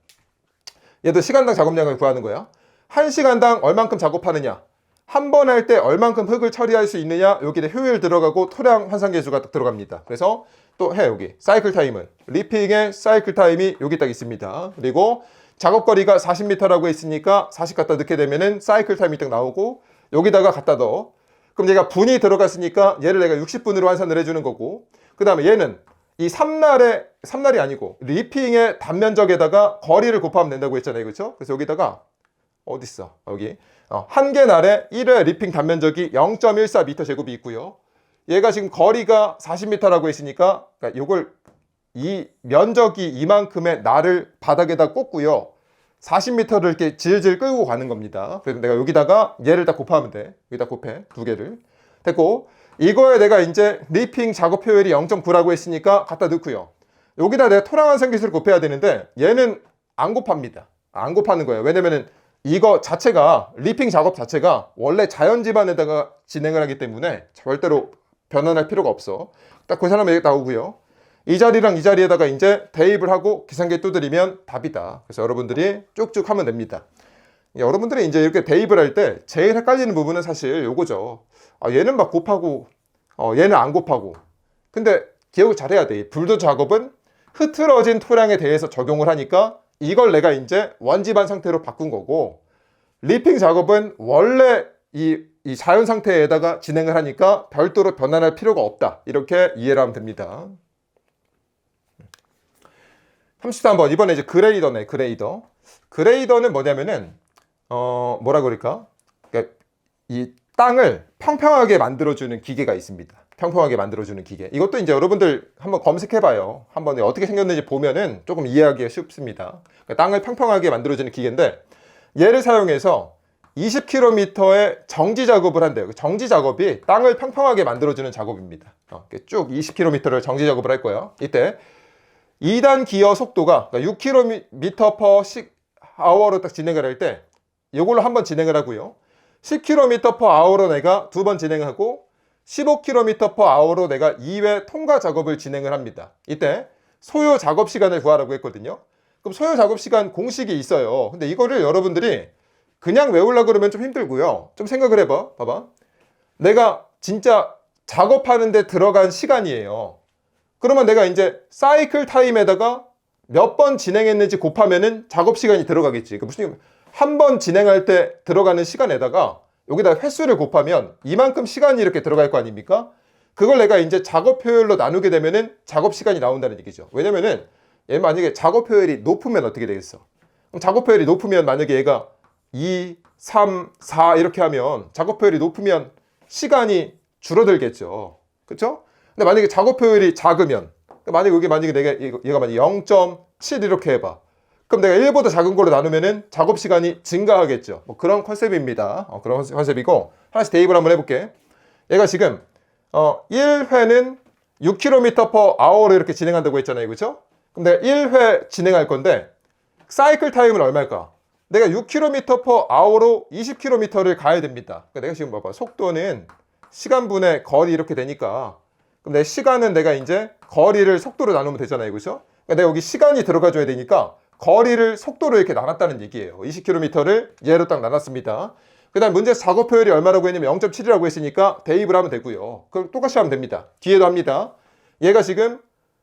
S1: 얘도 시간당 작업량을 구하는 거야. 1시간당 얼만큼 작업하느냐, 한 번 할 때 얼만큼 흙을 처리할 수 있느냐, 여기에 효율 들어가고 토량 환산 계수가 딱 들어갑니다. 그래서 또 해, 여기 사이클 타임은 리핑의 사이클 타임이 여기 딱 있습니다. 그리고 작업거리가 40m라고 했으니까 40 갖다 넣게 되면은 사이클 타임이 딱 나오고, 여기다가 갖다 넣어. 그럼 얘가 분이 들어갔으니까 얘를 내가 60분으로 환산을 해주는 거고, 그 다음에 얘는 이 3날이 아니고 리핑의 단면적에다가 거리를 곱하면 된다고 했잖아요. 그렇죠? 그래서 여기다가 어딨어? 여기 한 개 날에 1회 리핑 단면적이 0.14m 제곱이 있고요. 얘가 지금 거리가 40m라고 했으니까 그러니까 요걸 이 면적이 이만큼의 날을 바닥에다 꽂고요. 40m를 이렇게 질질 끌고 가는 겁니다. 그래서 내가 여기다가 얘를 다 곱하면 돼. 여기다 곱해. 두 개를. 됐고, 이거에 내가 이제 리핑 작업 효율이 0.9라고 했으니까 갖다 넣고요. 여기다 내가 토양 완성 기술을 곱해야 되는데 얘는 안 곱합니다. 안 곱하는 거예요. 왜냐면은 이거 자체가 리핑 작업 자체가 원래 자연 지반에다가 진행을 하기 때문에 절대로 변환할 필요가 없어. 딱 그 사람에게 나오고요. 이 자리랑 이 자리에다가 이제 대입을 하고 계산기에 두드리면 답이다. 그래서 여러분들이 쭉쭉 하면 됩니다. 여러분들이 이제 이렇게 대입을 할 때 제일 헷갈리는 부분은 사실 요거죠. 얘는 막 곱하고 얘는 안 곱하고. 근데 기억을 잘해야 돼. 불도 작업은 흐트러진 토양에 대해서 적용을 하니까 이걸 내가 이제 원지반 상태로 바꾼 거고, 리핑 작업은 원래 이 자연 상태에다가 진행을 하니까 별도로 변환할 필요가 없다. 이렇게 이해를 하면 됩니다. 33번. 이번에 이제 그레이더네. 그레이더는 뭐냐면은 뭐라 그럴까? 그러니까 이 땅을 평평하게 만들어주는 기계가 있습니다. 평평하게 만들어주는 기계. 이것도 이제 여러분들 한번 검색해봐요. 한번 어떻게 생겼는지 보면은 조금 이해하기가 쉽습니다. 그러니까 땅을 평평하게 만들어주는 기계인데 얘를 사용해서 20km의 정지 작업을 한대요. 정지 작업이 땅을 평평하게 만들어주는 작업입니다. 쭉 20km를 정지 작업을 할 거예요. 이때 2단 기어 속도가 6km/h로 딱 진행을 할 때 이걸로 한번 진행을 하고요. 10km/h로 내가 두 번 진행하고 15km/h로 내가 2회 통과 작업을 진행을 합니다. 이때 소요 작업 시간을 구하라고 했거든요. 그럼 소요 작업 시간 공식이 있어요. 근데 이거를 여러분들이 그냥 외우려고 그러면 좀 힘들고요. 좀 생각을 해봐. 봐봐. 내가 진짜 작업하는데 들어간 시간이에요. 그러면 내가 이제 사이클 타임에다가 몇 번 진행했는지 곱하면은 작업 시간이 들어가겠지. 무슨 한 번 진행할 때 들어가는 시간에다가 여기다 횟수를 곱하면 이만큼 시간이 이렇게 들어갈 거 아닙니까? 그걸 내가 이제 작업 효율로 나누게 되면은 작업 시간이 나온다는 얘기죠. 왜냐면은 얘 만약에 작업 효율이 높으면 어떻게 되겠어? 그럼 작업 효율이 높으면 만약에 얘가 2, 3, 4 이렇게 하면 작업 효율이 높으면 시간이 줄어들겠죠. 그렇죠? 근데 만약에 작업 효율이 작으면, 만약에 내가 얘가 만약에 0.7 이렇게 해봐. 그럼 내가 1보다 작은 걸로 나누면은 작업 시간이 증가하겠죠. 뭐 그런 컨셉입니다. 그런 컨셉이고, 하나씩 대입을 한번 해볼게. 얘가 지금 1회는 6km/h로 이렇게 진행한다고 했잖아요. 그렇죠? 그럼 내가 1회 진행할 건데 사이클 타임은 얼마일까? 내가 6km/h로 20km를 가야 됩니다. 그러니까 내가 지금 봐봐. 속도는 시간분의 거리 이렇게 되니까 그럼 내 시간은 내가 이제 거리를 속도로 나누면 되잖아요. 그죠? 그러니까 내가 여기 시간이 들어가줘야 되니까 거리를 속도로 이렇게 나눴다는 얘기예요. 20km를 얘로 딱 나눴습니다. 그 다음 문제에서 작업 효율이 얼마라고 했냐면 0.7이라고 했으니까 대입을 하면 되고요. 그럼 똑같이 하면 됩니다. 뒤에도 합니다. 얘가 지금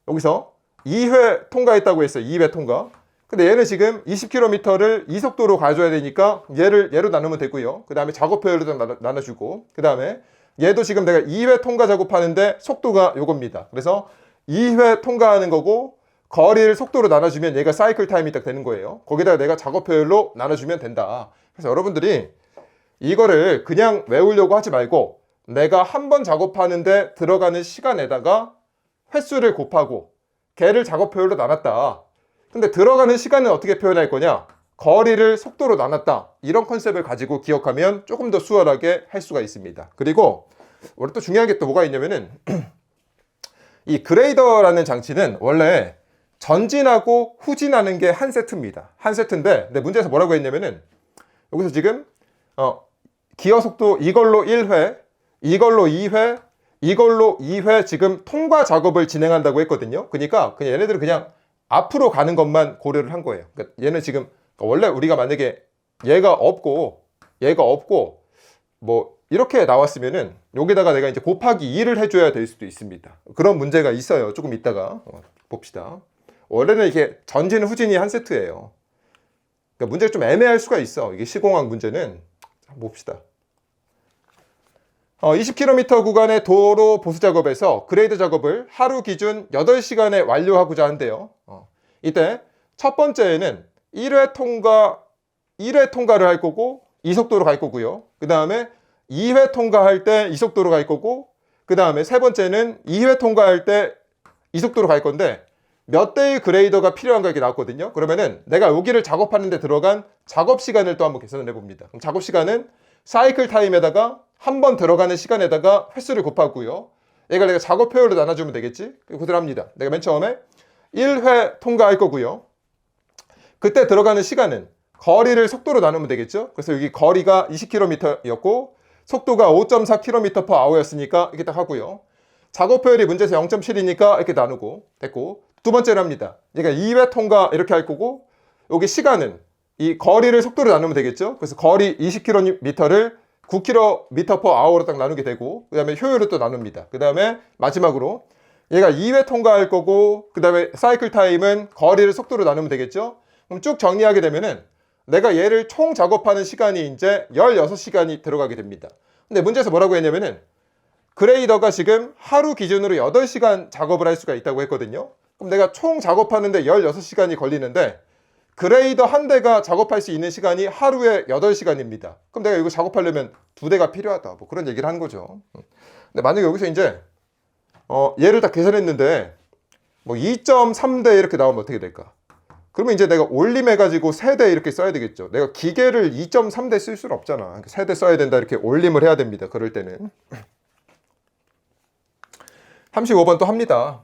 S1: 여기서 2회 통과했다고 했어요. 2회 통과. 근데 얘는 지금 20km를 이 속도로 가져야 되니까 얘로 나누면 되고요. 그 다음에 작업 효율도 나눠주고, 그 다음에 얘도 지금 내가 2회 통과 작업하는데 속도가 요겁니다. 그래서 2회 통과하는 거고 거리를 속도로 나눠주면 얘가 사이클 타임이 딱 되는 거예요. 거기다가 내가 작업 효율로 나눠주면 된다. 그래서 여러분들이 이거를 그냥 외우려고 하지 말고 내가 한 번 작업하는데 들어가는 시간에다가 횟수를 곱하고 걔를 작업 효율로 나눴다. 근데 들어가는 시간은 어떻게 표현할 거냐? 거리를 속도로 나눴다. 이런 컨셉을 가지고 기억하면 조금 더 수월하게 할 수가 있습니다. 그리고 원래 또 중요한 게 또 뭐가 있냐면은 이 그레이더라는 장치는 원래 전진하고 후진하는 게 한 세트입니다. 한 세트인데 근데 문제에서 뭐라고 했냐면은 여기서 지금 기어 속도 이걸로 1회, 이걸로 2회, 이걸로 2회 지금 통과 작업을 진행한다고 했거든요. 그러니까 그냥 얘네들은 그냥 앞으로 가는 것만 고려를 한 거예요. 그러니까 얘는 지금 원래 우리가 만약에 얘가 없고 뭐 이렇게 나왔으면은 여기다가 내가 이제 곱하기 2를 해줘야 될 수도 있습니다. 그런 문제가 있어요. 조금 이따가 봅시다. 원래는 이게 전진 후진이 한 세트예요. 그러니까 문제가 좀 애매할 수가 있어. 이게 시공학 문제는. 한번 봅시다. 20km 구간의 도로 보수 작업에서 그레이드 작업을 하루 기준 8시간에 완료하고자 한대요. 이때 첫 번째에는 1회 통과를 할 거고 이 속도로 갈 거고요. 그 다음에 2회 통과할 때 이 속도로 갈 거고, 그 다음에 세 번째는 2회 통과할 때 이 속도로 갈 건데 몇 대의 그레이더가 필요한가 이렇게 나왔거든요. 그러면은 내가 여기를 작업하는데 들어간 작업 시간을 또 한번 계산을 해봅니다. 그럼 작업 시간은 사이클 타임에다가 한 번 들어가는 시간에다가 횟수를 곱하고요. 얘가 내가 작업 효율로 나눠주면 되겠지? 그대로 합니다. 내가 맨 처음에 1회 통과할 거고요. 그때 들어가는 시간은 거리를 속도로 나누면 되겠죠? 그래서 여기 거리가 20km였고 속도가 5.4km/h였으니까 이렇게 딱 하고요. 작업 효율이 문제에서 0.7이니까 이렇게 나누고 됐고, 두 번째로 합니다. 얘가 2회 통과 이렇게 할 거고 여기 시간은 이 거리를 속도로 나누면 되겠죠? 그래서 거리 20km를 9km/h로 딱 나누게 되고, 그 다음에 효율을 또 나눕니다. 그 다음에 마지막으로 얘가 2회 통과할 거고, 그 다음에 사이클 타임은 거리를 속도로 나누면 되겠죠? 그럼 쭉 정리하게 되면은 내가 얘를 총 작업하는 시간이 이제 16시간이 들어가게 됩니다. 근데 문제에서 뭐라고 했냐면은 그레이더가 지금 하루 기준으로 8시간 작업을 할 수가 있다고 했거든요. 그럼 내가 총 작업하는데 16시간이 걸리는데 그레이더 한 대가 작업할 수 있는 시간이 하루에 8시간입니다. 그럼 내가 이거 작업하려면 2대가 필요하다. 뭐 그런 얘기를 한 거죠. 근데 만약에 여기서 이제 얘를 딱 계산했는데 뭐 2.3대 이렇게 나오면 어떻게 될까? 그러면 이제 내가 올림해가지고 3대 이렇게 써야 되겠죠. 내가 기계를 2.3대 쓸 수는 없잖아. 3대 써야 된다. 이렇게 올림을 해야 됩니다. 그럴 때는. 35번 또 합니다.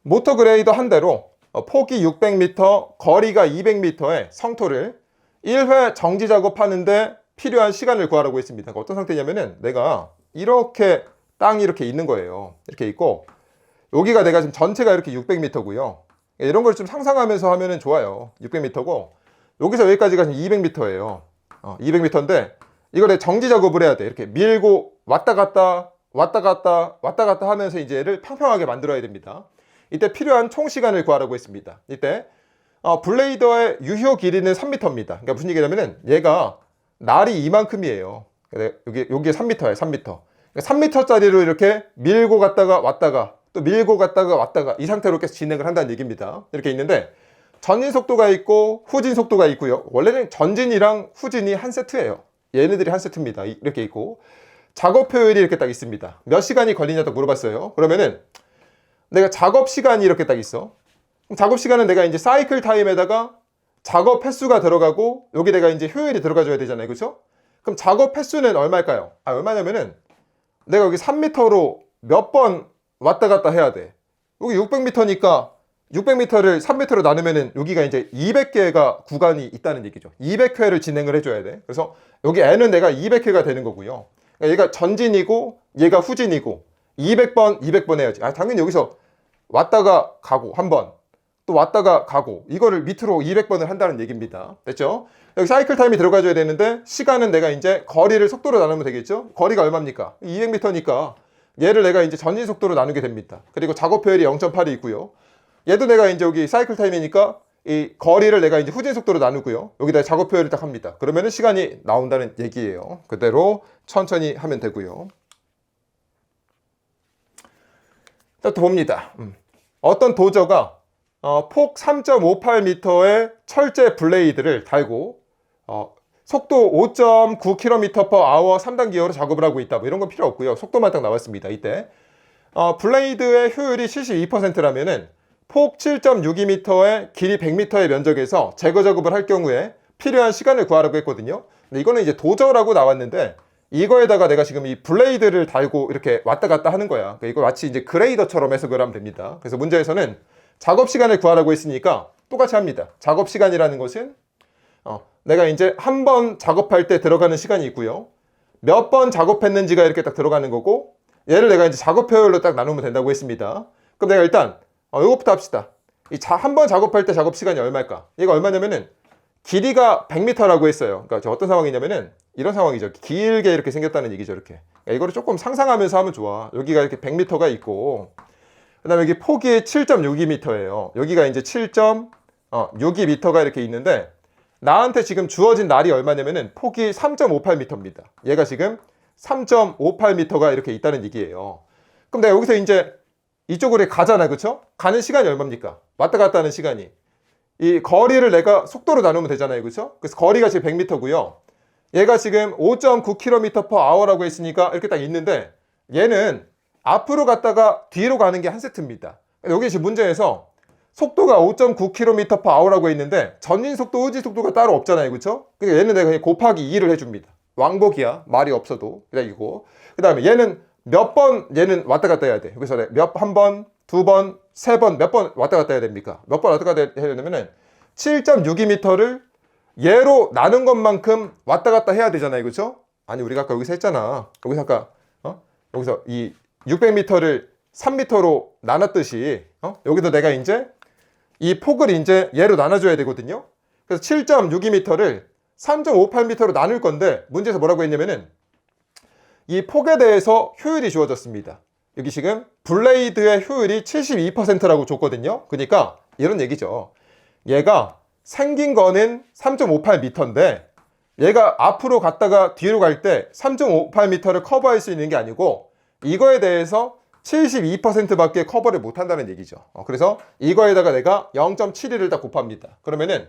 S1: 모터 그레이더 한 대로 폭이 600m, 거리가 200m의 성토를 1회 정지 작업하는데 필요한 시간을 구하라고 했습니다. 그러니까 어떤 상태냐면은 내가 이렇게 땅이 이렇게 있는 거예요. 이렇게 있고 여기가 내가 지금 전체가 이렇게 600m고요. 이런 걸 좀 상상하면서 하면은 좋아요. 600m고 여기서 여기까지가 지금 200m예요. 200m인데 이걸 내가 정지 작업을 해야 돼. 이렇게 밀고 왔다 갔다 하면서 이제 얘를 평평하게 만들어야 됩니다. 이때 필요한 총 시간을 구하라고 했습니다. 이때 블레이더의 유효 길이는 3m입니다. 그러니까 무슨 얘기냐면은 얘가 날이 이만큼이에요. 여기에 3m예요. 3m. 그러니까 3m짜리로 이렇게 밀고 갔다가 왔다가 또 밀고 갔다가 왔다가 이 상태로 계속 진행을 한다는 얘기입니다. 이렇게 있는데 전진 속도가 있고 후진 속도가 있고요. 원래는 전진이랑 후진이 한 세트예요. 얘네들이 한 세트입니다. 이렇게 있고 작업 효율이 이렇게 딱 있습니다. 몇 시간이 걸리냐고 물어봤어요. 그러면은 내가 작업 시간이 이렇게 딱 있어. 그럼 작업 시간은 내가 이제 사이클 타임에다가 작업 횟수가 들어가고 여기 내가 이제 효율이 들어가줘야 되잖아요. 그렇죠? 그럼 작업 횟수는 얼마일까요? 얼마냐면은 내가 여기 3m로 몇 번 왔다 갔다 해야 돼. 여기 600m니까 600m를 3m로 나누면은 여기가 이제 200개가 구간이 있다는 얘기죠. 200회를 진행을 해줘야 돼. 그래서 여기 n은 내가 200회가 되는 거고요. 그러니까 얘가 전진이고 얘가 후진이고 200번, 200번 해야지. 아, 당연히 여기서 왔다가 가고 한 번, 또 왔다가 가고 이거를 밑으로 200번을 한다는 얘기입니다. 됐죠? 여기 사이클 타임이 들어가줘야 되는데 시간은 내가 이제 거리를 속도로 나누면 되겠죠? 거리가 얼마입니까? 200m니까 얘를 내가 이제 전진 속도로 나누게 됩니다. 그리고 작업 효율이 0.8이 있고요. 얘도 내가 이제 여기 사이클 타임이니까 이 거리를 내가 이제 후진 속도로 나누고요. 여기다 작업 효율을 딱 합니다. 그러면은 시간이 나온다는 얘기예요. 그대로 천천히 하면 되고요. 또 봅니다. 어떤 도저가 폭 3.58m의 철제 블레이드를 달고 속도 5.9km/h 3단 기어로 작업을 하고 있다. 뭐 이런 건 필요 없고요. 속도만 딱 나왔습니다. 이때 블레이드의 효율이 72%라면은 폭 7.62m의 길이 100m의 면적에서 제거 작업을 할 경우에 필요한 시간을 구하라고 했거든요. 근데 이거는 이제 도저라고 나왔는데 이거에다가 내가 지금 이 블레이드를 달고 이렇게 왔다 갔다 하는 거야. 그러니까 이거 마치 이제 그레이더처럼 해석을 하면 됩니다. 그래서 문제에서는 작업 시간을 구하라고 했으니까 똑같이 합니다. 작업 시간이라는 것은 내가 이제 한 번 작업할 때 들어가는 시간이 있고요. 몇 번 작업했는지가 이렇게 딱 들어가는 거고 얘를 내가 이제 작업 효율로 딱 나누면 된다고 했습니다. 그럼 내가 일단 이것부터 합시다. 한 번 작업할 때 작업 시간이 얼마일까? 얘가 얼마냐면은 길이가 100m라고 했어요. 그러니까 어떤 상황이냐면은 이런 상황이죠. 길게 이렇게 생겼다는 얘기죠. 이렇게. 그러니까 이거를 조금 상상하면서 하면 좋아. 여기가 이렇게 100m가 있고 그 다음에 여기 폭이 7.62m예요. 여기가 이제 7.62m가 이렇게 있는데 나한테 지금 주어진 날이 얼마냐면은 폭이 3.58m입니다. 얘가 지금 3.58m가 이렇게 있다는 얘기예요. 그럼 내가 여기서 이제 이쪽으로 가잖아. 그쵸? 가는 시간이 얼마입니까? 왔다 갔다 하는 시간이. 이 거리를 내가 속도로 나누면 되잖아요. 그쵸? 그래서 거리가 지금 100m고요. 얘가 지금 5.9km/h라고 했으니까 이렇게 딱 있는데 얘는 앞으로 갔다가 뒤로 가는 게 한 세트입니다. 여기 지금 문제에서 속도가 5.9km/h라고 했는데 전진 속도, 후진 속도가 따로 없잖아요. 그쵸? 그러니까 얘는 내가 그냥 곱하기 2를 해줍니다. 왕복이야. 말이 없어도. 그냥 이거. 그 다음에 얘는 몇 번 얘는 왔다 갔다 해야 돼. 그래서 한 번, 두 번, 세 번, 몇 번 왔다 갔다 해야 됩니까? 몇 번 왔다 갔다 해야 되냐면은 7.62m를 얘로 나눈 것만큼 왔다 갔다 해야 되잖아요. 그렇죠? 아니 우리가 아까 여기서 했잖아. 여기서 아까 여기서 이 600m를 3m로 나눴듯이 여기서 내가 이제 이 폭을 이제 얘로 나눠줘야 되거든요. 그래서 7.62m를 3.58m로 나눌 건데 문제에서 뭐라고 했냐면은 이 폭에 대해서 효율이 주어졌습니다. 여기 지금 블레이드의 효율이 72%라고 줬거든요. 그러니까 이런 얘기죠. 얘가 생긴 거는 3.58m인데 얘가 앞으로 갔다가 뒤로 갈 때 3.58m를 커버할 수 있는 게 아니고 이거에 대해서 72%밖에 커버를 못 한다는 얘기죠. 그래서 이거에다가 내가 0.72를 딱 곱합니다. 그러면은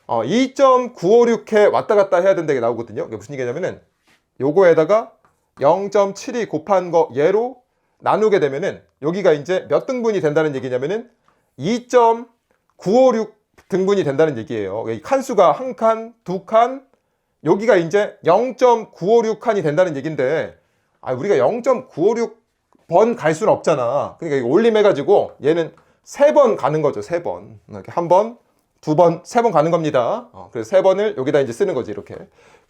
S1: 2.956회 왔다 갔다 해야 된다는 게 나오거든요. 이게 무슨 얘기냐면은 요거에다가 0.72 곱한 거 얘로 나누게 되면은 여기가 이제 몇 등분이 된다는 얘기냐면은 2.956 등분이 된다는 얘기예요. 이 칸수가 한 칸, 두 칸, 여기가 이제 0.956칸이 된다는 얘기인데 우리가 0.956번 갈 수는 없잖아. 그러니까 이거 올림해가지고 얘는 3번 가는 거죠. 3번. 이렇게 한 번, 두 번, 3번 가는 겁니다. 그래서 3번을 여기다 이제 쓰는 거지. 이렇게.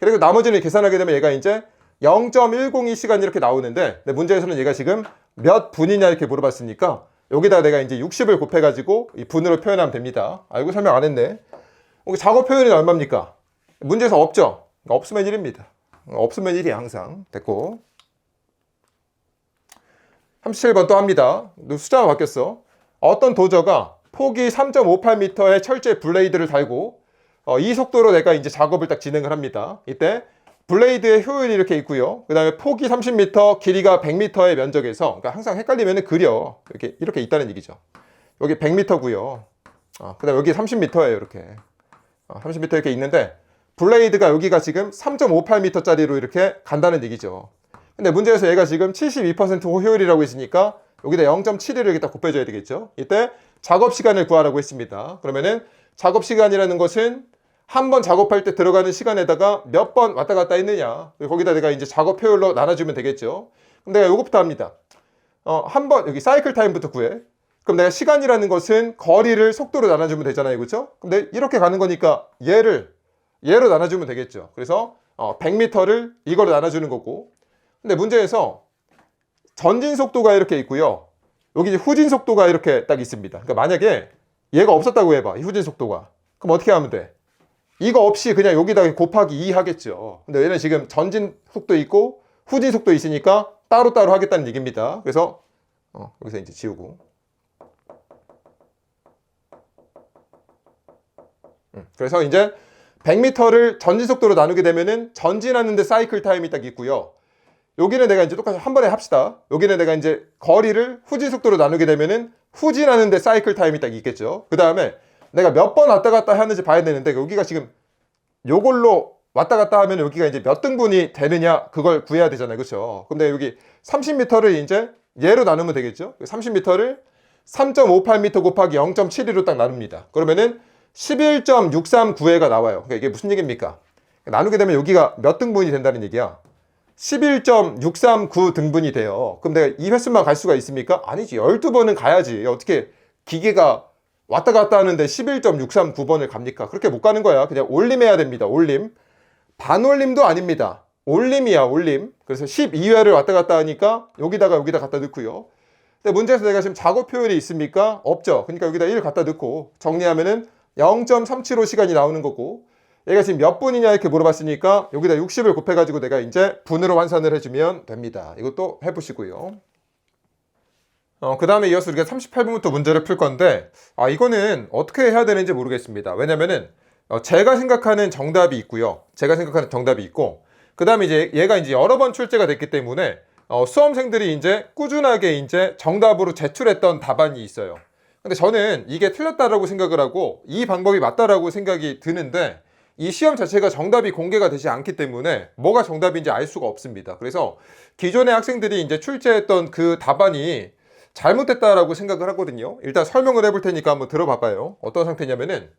S1: 그리고 나머지는 계산하게 되면 얘가 이제 0.102시간 이렇게 나오는데 문제에서는 얘가 지금 몇 분이냐 이렇게 물어봤으니까 여기다 내가 이제 60을 곱해가지고 이 분으로 표현하면 됩니다. 이거 설명 안 했네. 작업 표현이 얼마입니까? 문제에서 없죠? 없으면 1입니다. 없으면 1이 항상. 됐고. 37번 또 합니다. 숫자가 바뀌었어. 어떤 도저가 폭이 3.58m의 철제 블레이드를 달고 이 속도로 내가 이제 작업을 딱 진행을 합니다. 이때 블레이드의 효율이 이렇게 있고요. 그 다음에 폭이 30m, 길이가 100m의 면적에서, 그러니까 항상 헷갈리면 그려. 이렇게 있다는 얘기죠. 여기 100m고요. 그 다음에 여기 30m예요. 이렇게. 30m 이렇게 있는데, 블레이드가 여기가 지금 3.58m짜리로 이렇게 간다는 얘기죠. 근데 문제에서 얘가 지금 72% 효율이라고 했으니까, 여기다 0.71을 이렇게 딱 곱해줘야 되겠죠. 이때 작업 시간을 구하라고 했습니다. 그러면은 작업 시간이라는 것은 한 번 작업할 때 들어가는 시간에다가 몇 번 왔다 갔다 했느냐. 거기다 내가 이제 작업 효율로 나눠주면 되겠죠. 그럼 내가 요거부터 합니다. 한 번, 여기 사이클 타임부터 구해. 그럼 내가 시간이라는 것은 거리를 속도로 나눠주면 되잖아요. 그렇죠? 근데 이렇게 가는 거니까 얘로 나눠주면 되겠죠. 그래서 100m를 이걸로 나눠주는 거고. 근데 문제에서 전진 속도가 이렇게 있고요. 여기 이제 후진 속도가 이렇게 딱 있습니다. 그러니까 만약에 얘가 없었다고 해봐. 이 후진 속도가. 그럼 어떻게 하면 돼? 이거 없이 그냥 여기다가 곱하기 2 하겠죠. 근데 얘는 지금 전진 속도 있고 후진 속도 있으니까 따로따로 하겠다는 얘기입니다. 그래서 여기서 이제 지우고. 그래서 이제 100m를 전진 속도로 나누게 되면은 전진하는데 사이클 타임이 딱 있고요. 여기는 내가 이제 똑같이 한 번에 합시다. 여기는 내가 이제 거리를 후진 속도로 나누게 되면은 후진하는데 사이클 타임이 딱 있겠죠. 그 다음에 내가 몇 번 왔다 갔다 하는지 봐야 되는데 여기가 지금 요걸로 왔다 갔다 하면 여기가 이제 몇 등분이 되느냐 그걸 구해야 되잖아요. 그렇죠? 근데 여기 30m를 이제 얘로 나누면 되겠죠. 30m를 3.58m 곱하기 0.72로 딱 나눕니다. 그러면은 11.639회가 나와요. 그러니까 이게 무슨 얘기입니까? 나누게 되면 여기가 몇 등분이 된다는 얘기야. 11.639 등분이 돼요. 그럼 내가 이 횟수만 갈 수가 있습니까? 아니지. 12번은 가야지. 어떻게 기계가 왔다 갔다 하는데 11.639번을 갑니까? 그렇게 못 가는 거야. 그냥 올림해야 됩니다. 올림. 반올림도 아닙니다. 올림이야, 올림. 그래서 12회를 왔다 갔다 하니까 여기다 갖다 넣고요. 근데 문제에서 내가 지금 작업 효율이 있습니까? 없죠. 그러니까 여기다 1 갖다 넣고 정리하면은 0.375 시간이 나오는 거고, 얘가 지금 몇 분이냐 이렇게 물어봤으니까 여기다 60을 곱해가지고 내가 이제 분으로 환산을 해주면 됩니다. 이것도 해보시고요. 그 다음에 이어서 우리가 38분부터 문제를 풀 건데, 이거는 어떻게 해야 되는지 모르겠습니다. 왜냐면은 제가 생각하는 정답이 있고요. 제가 생각하는 정답이 있고, 그 다음에 이제 얘가 이제 여러 번 출제가 됐기 때문에 수험생들이 이제 꾸준하게 이제 정답으로 제출했던 답안이 있어요. 근데 저는 이게 틀렸다라고 생각을 하고 이 방법이 맞다라고 생각이 드는데, 이 시험 자체가 정답이 공개가 되지 않기 때문에 뭐가 정답인지 알 수가 없습니다. 그래서 기존의 학생들이 이제 출제했던 그 답안이 잘못됐다라고 생각을 하거든요. 일단 설명을 해볼 테니까 한번 들어봐봐요. 어떤 상태냐면은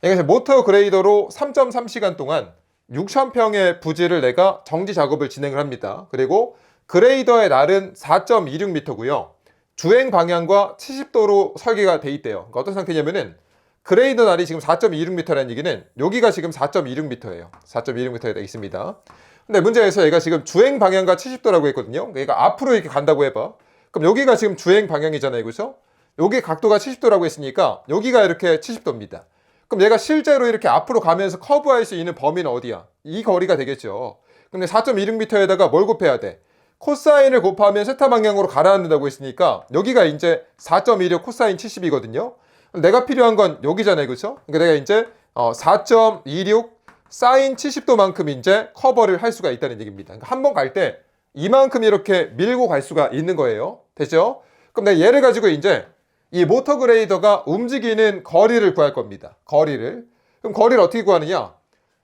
S1: 얘가 모터 그레이더로 3.3시간 동안 6,000평의 부지를 내가 정지 작업을 진행을 합니다. 그리고 그레이더의 날은 4.26m고요. 주행 방향과 70도로 설계가 돼 있대요. 그러니까 어떤 상태냐면은 그레이더 날이 지금 4.26m라는 얘기는 여기가 지금 4.26m예요. 4.26m에 있습니다. 근데 문제에서 얘가 지금 주행 방향과 70도라고 했거든요. 얘가 앞으로 이렇게 간다고 해봐. 그럼 여기가 지금 주행 방향이잖아요. 그렇죠? 여기 각도가 70도라고 했으니까 여기가 이렇게 70도입니다. 그럼 얘가 실제로 이렇게 앞으로 가면서 커브할 수 있는 범위는 어디야? 이 거리가 되겠죠. 근데 4.26m에다가 뭘 곱해야 돼? 코사인을 곱하면 세타 방향으로 가라앉는다고 했으니까 여기가 이제 4.26 코사인 70이거든요. 내가 필요한 건 여기잖아요. 그렇죠? 그러니까 내가 이제 4.26 사인 70도만큼 이제 커버를 할 수가 있다는 얘기입니다. 그러니까 한 번 갈 때 이만큼 이렇게 밀고 갈 수가 있는 거예요. 됐죠? 그럼 내가 얘를 가지고 이제 이 모터 그레이더가 움직이는 거리를 구할 겁니다. 거리를. 그럼 거리를 어떻게 구하느냐?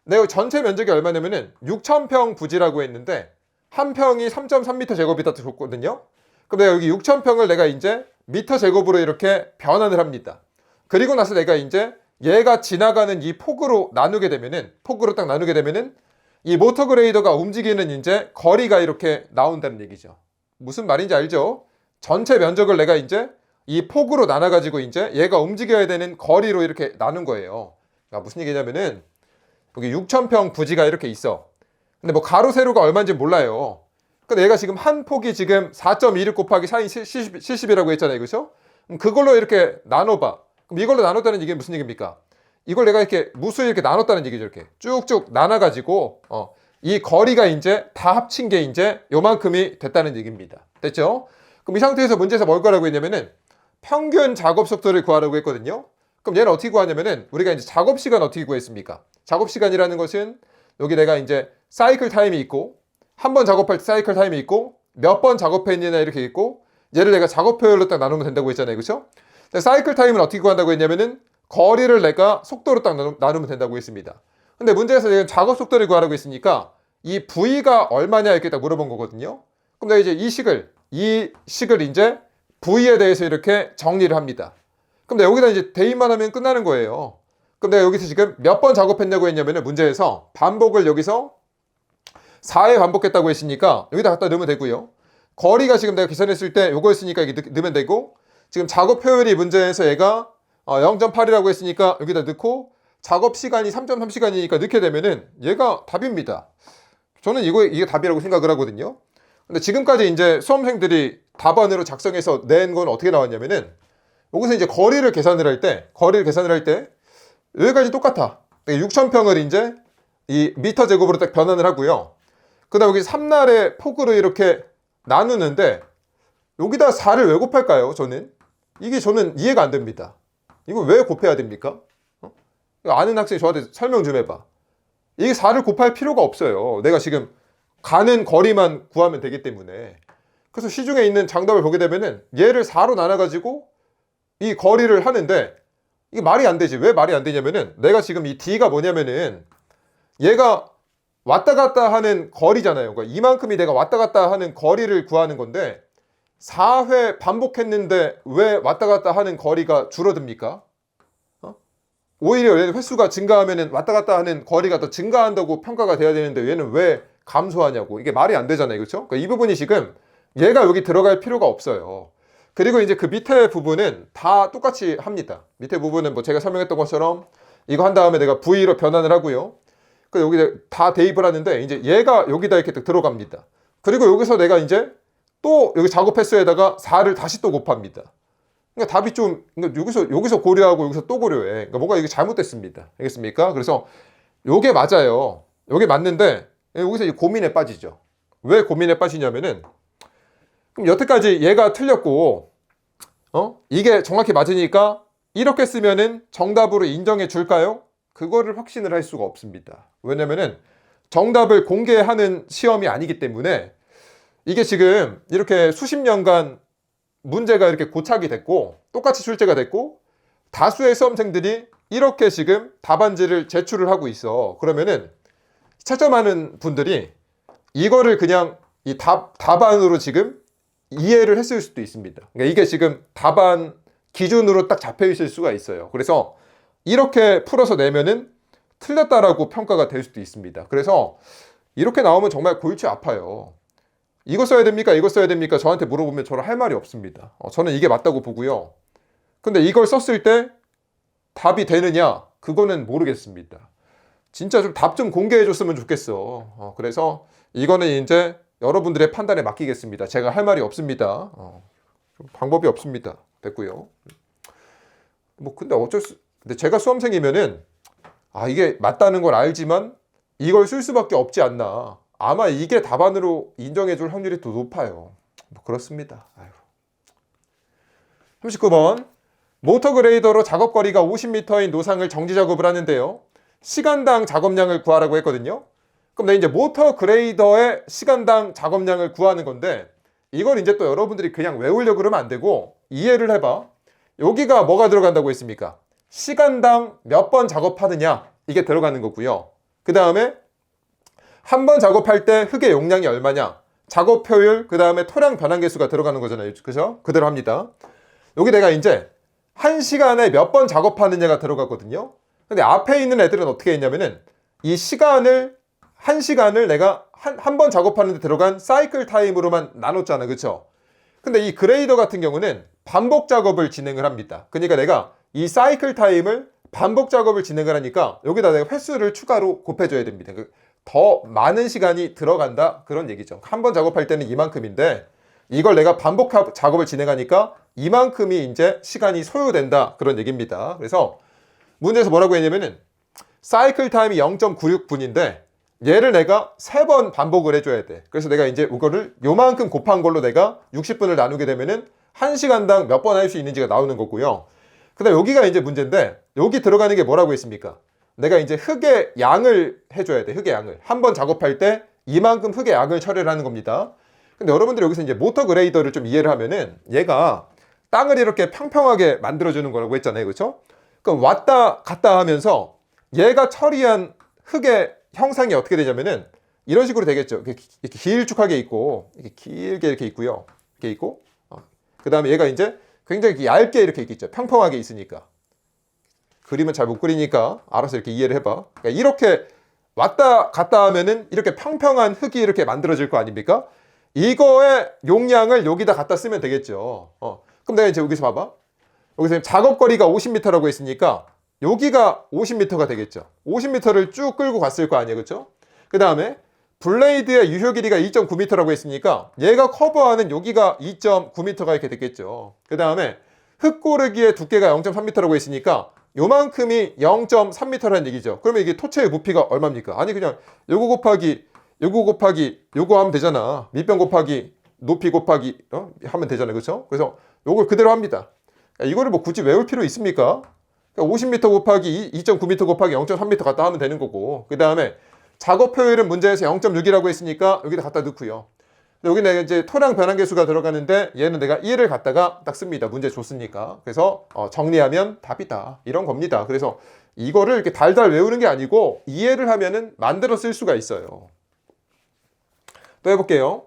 S1: 내가 전체 면적이 얼마냐면은 6,000평 부지라고 했는데 한 평이 3.3m 제곱이다 줬거든요. 그럼 내가 여기 6,000평을 내가 이제 미터 제곱으로 이렇게 변환을 합니다. 그리고 나서 내가 이제 얘가 지나가는 이 폭으로 나누게 되면은, 폭으로 딱 나누게 되면은 이 모터 그레이더가 움직이는 이제 거리가 이렇게 나온다는 얘기죠. 무슨 말인지 알죠? 전체 면적을 내가 이제 이 폭으로 나눠가지고 이제 얘가 움직여야 되는 거리로 이렇게 나눈 거예요. 그러니까 무슨 얘기냐면은 여기 6,000평 부지가 이렇게 있어. 근데 뭐 가로 세로가 얼마인지 몰라요. 근데 얘가 지금 한 폭이 지금 4.26 곱하기 사인 70이라고 했잖아요. 그렇죠? 그럼 그걸로 이렇게 나눠봐. 그럼 이걸로 나눴다는 얘기는 무슨 얘기입니까? 이걸 내가 이렇게 무수히 이렇게 나눴다는 얘기죠. 이렇게 쭉쭉 나눠가지고 이 거리가 이제 다 합친 게 이제 요만큼이 됐다는 얘기입니다. 됐죠? 그럼 이 상태에서 문제에서 뭘 구하라고 했냐면은 평균 작업 속도를 구하라고 했거든요. 그럼 얘는 어떻게 구하냐면은 우리가 이제 작업 시간 어떻게 구했습니까? 작업 시간이라는 것은 여기 내가 이제 사이클 타임이 있고 한 번 작업할 때 사이클 타임이 있고 몇 번 작업했느냐 이렇게 있고 얘를 내가 작업 효율로 딱 나누면 된다고 했잖아요. 그렇죠? 사이클 타임은 어떻게 구한다고 했냐면은 거리를 내가 속도로 딱 나누면 된다고 했습니다. 근데 문제에서 지금 작업 속도를 구하라고 했으니까 이 V가 얼마냐 이렇게 딱 물어본 거거든요. 그럼 내가 이제 이 식을 이제 V에 대해서 이렇게 정리를 합니다. 그럼 내가 여기다 이제 대입만 하면 끝나는 거예요. 그럼 내가 여기서 지금 몇 번 작업했냐고 했냐면은 문제에서 반복을 여기서 4회 반복했다고 했으니까 여기다 갖다 넣으면 되고요. 거리가 지금 내가 계산했을 때 요거였으니까 여기 넣으면 되고, 지금 작업 효율이 문제에서 얘가 0.8이라고 했으니까 여기다 넣고, 작업 시간이 3.3시간이니까 넣게 되면은 얘가 답입니다. 저는 이게 답이라고 생각을 하거든요. 근데 지금까지 이제 수험생들이 답안으로 작성해서 낸 건 어떻게 나왔냐면은 여기서 이제 거리를 계산을 할 때 여기까지 똑같아. 6,000평을 이제 이 미터 제곱으로 딱 변환을 하고요. 그다음 여기 3날의 폭으로 이렇게 나누는데 여기다 4를 왜 곱할까요? 저는 이해가 안 됩니다. 이거 왜 곱해야 됩니까? 이거 아는 학생이 저한테 설명 좀 해봐. 이게 4를 곱할 필요가 없어요. 내가 지금 가는 거리만 구하면 되기 때문에. 그래서 시중에 있는 정답을 보게 되면은 얘를 4로 나눠가지고 이 거리를 하는데 이게 말이 안 되지. 왜 말이 안 되냐면은 내가 지금 이 D가 뭐냐면은 얘가 왔다 갔다 하는 거리잖아요. 그러니까 이만큼이 내가 왔다 갔다 하는 거리를 구하는 건데 4회 반복했는데 왜 왔다 갔다 하는 거리가 줄어듭니까? 오히려 얘는 횟수가 증가하면은 왔다 갔다 하는 거리가 더 증가한다고 평가가 돼야 되는데 얘는 왜 감소하냐고. 이게 말이 안 되잖아요. 그렇죠? 그러니까 이 부분이 지금 얘가 여기 들어갈 필요가 없어요. 그리고 이제 그 밑에 부분은 다 똑같이 합니다. 밑에 부분은 뭐 제가 설명했던 것처럼 이거 한 다음에 내가 V로 변환을 하고요. 그 여기 다 대입을 하는데 이제 얘가 여기다 이렇게 들어갑니다. 그리고 여기서 내가 이제 또 여기 작업 횟수에다가 4를 다시 또 곱합니다. 그러니까 답이 좀 그러니까 여기서 고려하고 여기서 또 고려해. 그러니까 뭔가 이게 잘못됐습니다. 알겠습니까? 그래서 요게 맞아요. 요게 맞는데 여기서 이 고민에 빠지죠. 왜 고민에 빠지냐면은 그럼 여태까지 얘가 틀렸고 이게 정확히 맞으니까 이렇게 쓰면은 정답으로 인정해 줄까요? 그거를 확신을 할 수가 없습니다. 왜냐면은 정답을 공개하는 시험이 아니기 때문에 이게 지금 이렇게 수십 년간 문제가 이렇게 고착이 됐고 똑같이 출제가 됐고 다수의 수험생들이 이렇게 지금 답안지를 제출을 하고 있어. 그러면은 채점하는 분들이 이거를 그냥 이 답안으로 지금 이해를 했을 수도 있습니다. 그러니까 이게 지금 답안 기준으로 딱 잡혀 있을 수가 있어요. 그래서 이렇게 풀어서 내면은 틀렸다라고 평가가 될 수도 있습니다. 그래서 이렇게 나오면 정말 골치 아파요. 이거 써야 됩니까? 이거 써야 됩니까? 저한테 물어보면 저는 할 말이 없습니다. 저는 이게 맞다고 보고요. 근데 이걸 썼을 때 답이 되느냐? 그거는 모르겠습니다. 진짜 좀 답 좀 공개해 줬으면 좋겠어. 그래서 이거는 이제 여러분들의 판단에 맡기겠습니다. 제가 할 말이 없습니다. 방법이 없습니다. 됐고요. 뭐 근데 근데 제가 수험생이면은 이게 맞다는 걸 알지만 이걸 쓸 수밖에 없지 않나. 아마 이게 답안으로 인정해 줄 확률이 더 높아요. 뭐 그렇습니다. 39번 모터 그레이더로 작업거리가 50m인 노상을 정지 작업을 하는데요. 시간당 작업량을 구하라고 했거든요. 그럼 내가 이제 모터 그레이더의 시간당 작업량을 구하는 건데 이걸 이제 또 여러분들이 그냥 외우려고 그러면 안 되고 이해를 해봐. 여기가 뭐가 들어간다고 했습니까? 시간당 몇 번 작업하느냐 이게 들어가는 거고요. 그 다음에 한 번 작업할 때 흙의 용량이 얼마냐, 작업 효율, 그 다음에 토량 변환 개수가 들어가는 거잖아요. 그죠? 그대로 합니다. 여기 내가 이제 1시간에 몇 번 작업하느냐가 들어가거든요. 근데 앞에 있는 애들은 어떻게 했냐면은 이 시간을 1시간을 내가 한 번 작업하는데 들어간 사이클 타임으로만 나눴잖아. 그쵸? 근데 이 그레이더 같은 경우는 반복 작업을 진행을 합니다. 그러니까 내가 이 사이클 타임을 반복 작업을 진행을 하니까 여기다 내가 횟수를 추가로 곱해줘야 됩니다. 더 많은 시간이 들어간다 그런 얘기죠. 한 번 작업할 때는 이만큼인데 이걸 내가 반복 작업을 진행하니까 이만큼이 이제 시간이 소요된다 그런 얘기입니다. 그래서 문제에서 뭐라고 했냐면은 사이클 타임이 0.96분인데 얘를 내가 3번 반복을 해줘야 돼. 그래서 내가 이제 이거를 요만큼 곱한 걸로 내가 60분을 나누게 되면은 1시간당 몇 번 할 수 있는지가 나오는 거고요. 그 다음 여기가 이제 문제인데 여기 들어가는 게 뭐라고 했습니까? 내가 이제 흙의 양을 해줘야 돼. 흙의 양을. 한 번 작업할 때 이만큼 흙의 양을 처리를 하는 겁니다. 근데 여러분들이 여기서 이제 모터 그레이더를 좀 이해를 하면은 얘가 땅을 이렇게 평평하게 만들어주는 거라고 했잖아요. 그렇죠? 그럼 왔다 갔다 하면서 얘가 처리한 흙의 형상이 어떻게 되냐면은 이런 식으로 되겠죠. 이렇게 길쭉하게 있고 이렇게 길게 이렇게 있고요. 이렇게 있고 그 다음에 얘가 이제 굉장히 얇게 이렇게 있겠죠. 평평하게 있으니까. 그림은 잘 못 그리니까 알아서 이렇게 이해를 해봐. 그러니까 이렇게 왔다 갔다 하면은 이렇게 평평한 흙이 이렇게 만들어질 거 아닙니까? 이거의 용량을 여기다 갖다 쓰면 되겠죠. 그럼 내가 이제 여기서 봐봐. 여기서 작업거리가 50m라고 했으니까 여기가 50m가 되겠죠. 50m를 쭉 끌고 갔을 거 아니에요. 그렇죠? 그 다음에 블레이드의 유효 길이가 2.9m라고 했으니까 얘가 커버하는 여기가 2.9m가 이렇게 됐겠죠. 그 다음에 흙 고르기의 두께가 0.3m라고 했으니까 요만큼이 0.3m라는 얘기죠. 그러면 이게 토체의 부피가 얼마입니까? 아니 그냥 요거 곱하기 요거 하면 되잖아. 밑변 곱하기 높이 곱하기 하면 되잖아요. 그렇죠? 그래서 요걸 그대로 합니다. 이거를 뭐 굳이 외울 필요 있습니까? 50m 곱하기 2.9m 곱하기 0.3m 갖다 하면 되는 거고, 그 다음에 작업 효율은 문제에서 0.6이라고 했으니까 여기다 갖다 넣고요. 여기 내가 이제 토양 변환 계수가 들어가는데 얘는 내가 1을 갖다가 딱 씁니다. 문제 줬으니까. 그래서 정리하면 답이다. 이런 겁니다. 그래서 이거를 이렇게 달달 외우는 게 아니고 이해를 하면은 만들어 쓸 수가 있어요. 또 해볼게요.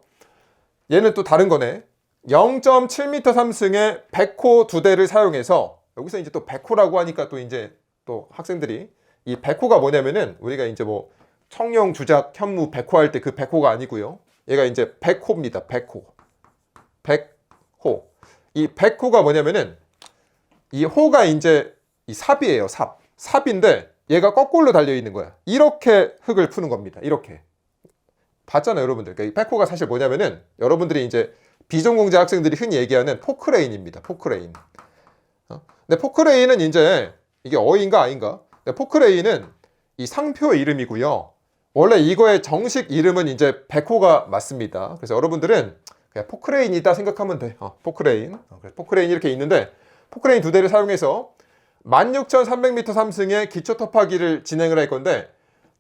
S1: 얘는 또 다른 거네. 0.7m 삼승의 백호 2대를 사용해서, 여기서 이제 또 백호라고 하니까 또 이제 또 학생들이 이 백호가 뭐냐면은 우리가 이제 뭐 청룡 주작 현무 백호 할 때 그 백호가 아니고요. 얘가 이제 백호입니다. 백호. 이 백호가 뭐냐면은 이 호가 이제 이 삽이에요. 삽인데 얘가 거꾸로 달려 있는 거야. 이렇게 흙을 푸는 겁니다. 이렇게. 봤잖아요, 여러분들. 그러니까 이 백호가 사실 뭐냐면은 여러분들이 이제 비전공자 학생들이 흔히 얘기하는 포크레인입니다. 포크레인. 근데 포크레인은 이제 이게 어인가 아닌가? 포크레인은 이 상표 이름이고요. 원래 이거의 정식 이름은 이제 백호가 맞습니다. 그래서 여러분들은 그냥 포크레인이다 생각하면 돼. 포크레인. 포크레인 이렇게 있는데 포크레인 2대를 사용해서 16,300m 삼승의 기초 터파기를 진행을 할 건데,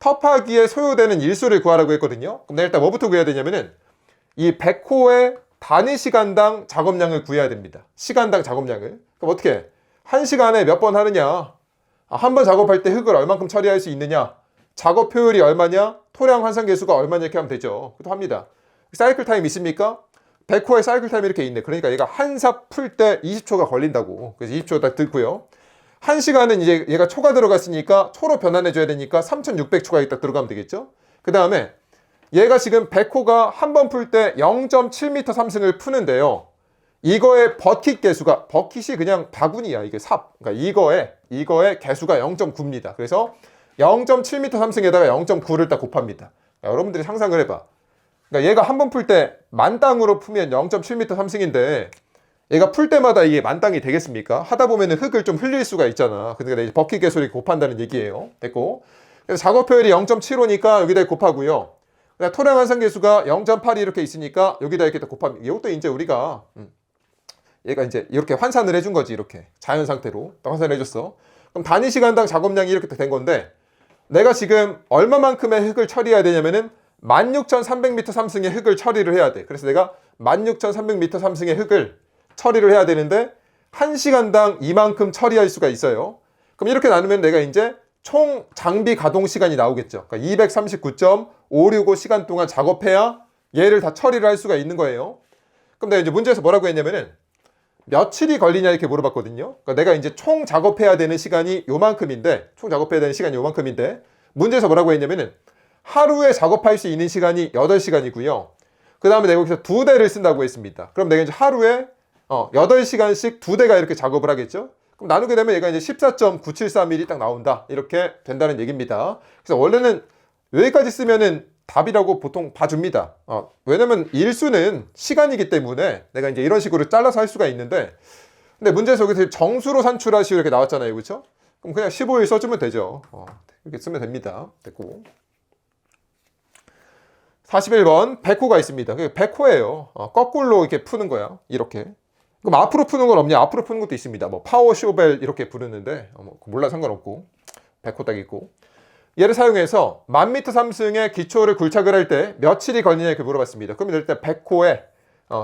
S1: 터파기에 소요되는 일수를 구하라고 했거든요. 그럼 내가 일단 뭐부터 구해야 되냐면은 이 백호의 단위 시간당 작업량을 구해야 됩니다. 시간당 작업량을. 그럼 어떻게 해? 1시간에 몇 번 하느냐? 한 번 작업할 때 흙을 얼만큼 처리할 수 있느냐? 작업 효율이 얼마냐? 토량 환산 계수가 얼마냐? 이렇게 하면 되죠. 그것도 합니다. 사이클 타임 있습니까? 백호의 사이클 타임이 이렇게 있네. 그러니까 얘가 한 삽 풀 때 20초가 걸린다고. 그래서 20초 딱 듣고요. 1시간은 이제 얘가 초가 들어갔으니까 초로 변환해줘야 되니까 3600초가 딱 들어가면 되겠죠? 그 다음에 얘가 지금 백호가 한 번 풀 때 0.7m 삼승을 푸는데요. 이거의 버킷 개수가, 버킷이 그냥 바구니야. 이게 삽. 그러니까 이거의 개수가 0.9입니다. 그래서 0.7m 삼승에다가 0.9를 딱 곱합니다. 여러분들이 상상을 해봐. 그러니까 얘가 한 번 풀 때 만땅으로 풀면 0.7m 삼승인데 얘가 풀 때마다 이게 만땅이 되겠습니까? 하다 보면은 흙을 좀 흘릴 수가 있잖아. 그러니까 이제 버킷 개수를 곱한다는 얘기예요. 됐고. 그래서 작업 효율이 0.75니까 여기다 곱하고요. 토량 환산 계수가 0.8이 이렇게 있으니까 여기다 이렇게 곱합니다. 이것도 이제 우리가 얘가 이제 이렇게 환산을 해준 거지. 이렇게 자연 상태로 환산을 해줬어. 그럼 단위 시간당 작업량이 이렇게 된 건데, 내가 지금 얼마만큼의 흙을 처리해야 되냐면은 16,300m 삼승의 흙을 처리를 해야 돼. 그래서 내가 16,300m 삼승의 흙을 처리를 해야 되는데 1시간당 이만큼 처리할 수가 있어요. 그럼 이렇게 나누면 내가 이제 총 장비 가동 시간이 나오겠죠. 그러니까 230.565 시간 동안 작업해야 얘를 다 처리를 할 수가 있는 거예요. 그럼 내가 이제 문제에서 뭐라고 했냐면은 며칠이 걸리냐 이렇게 물어봤거든요. 그러니까 내가 이제 총 작업해야 되는 시간이 요만큼인데, 문제에서 뭐라고 했냐면은 하루에 작업할 수 있는 시간이 8시간이고요. 그 다음에 내가 여기서 2대를 쓴다고 했습니다. 그럼 내가 이제 하루에 8시간씩 2대가 이렇게 작업을 하겠죠. 그럼 나누게 되면 얘가 이제 14.973일이 딱 나온다. 이렇게 된다는 얘기입니다. 그래서 원래는 여기까지 쓰면은 답이라고 보통 봐줍니다. 왜냐면 일수는 시간이기 때문에 내가 이제 이런 식으로 잘라서 할 수가 있는데, 근데 문제에서 여기서 정수로 산출하시오 이렇게 나왔잖아요. 그렇죠? 그럼 그냥 15일 써주면 되죠. 이렇게 쓰면 됩니다. 됐고. 41번 백호가 있습니다. 백호예요. 거꾸로 이렇게 푸는 거야. 이렇게. 그럼 앞으로 푸는 건 없냐? 앞으로 푸는 것도 있습니다. 뭐 파워 쇼벨 이렇게 부르는데 몰라 상관없고, 백호 딱 있고. 얘를 사용해서 1000m 삼승의 기초를 굴착을 할 때 며칠이 걸리냐 이렇게 물어봤습니다. 그러면 일단 백호의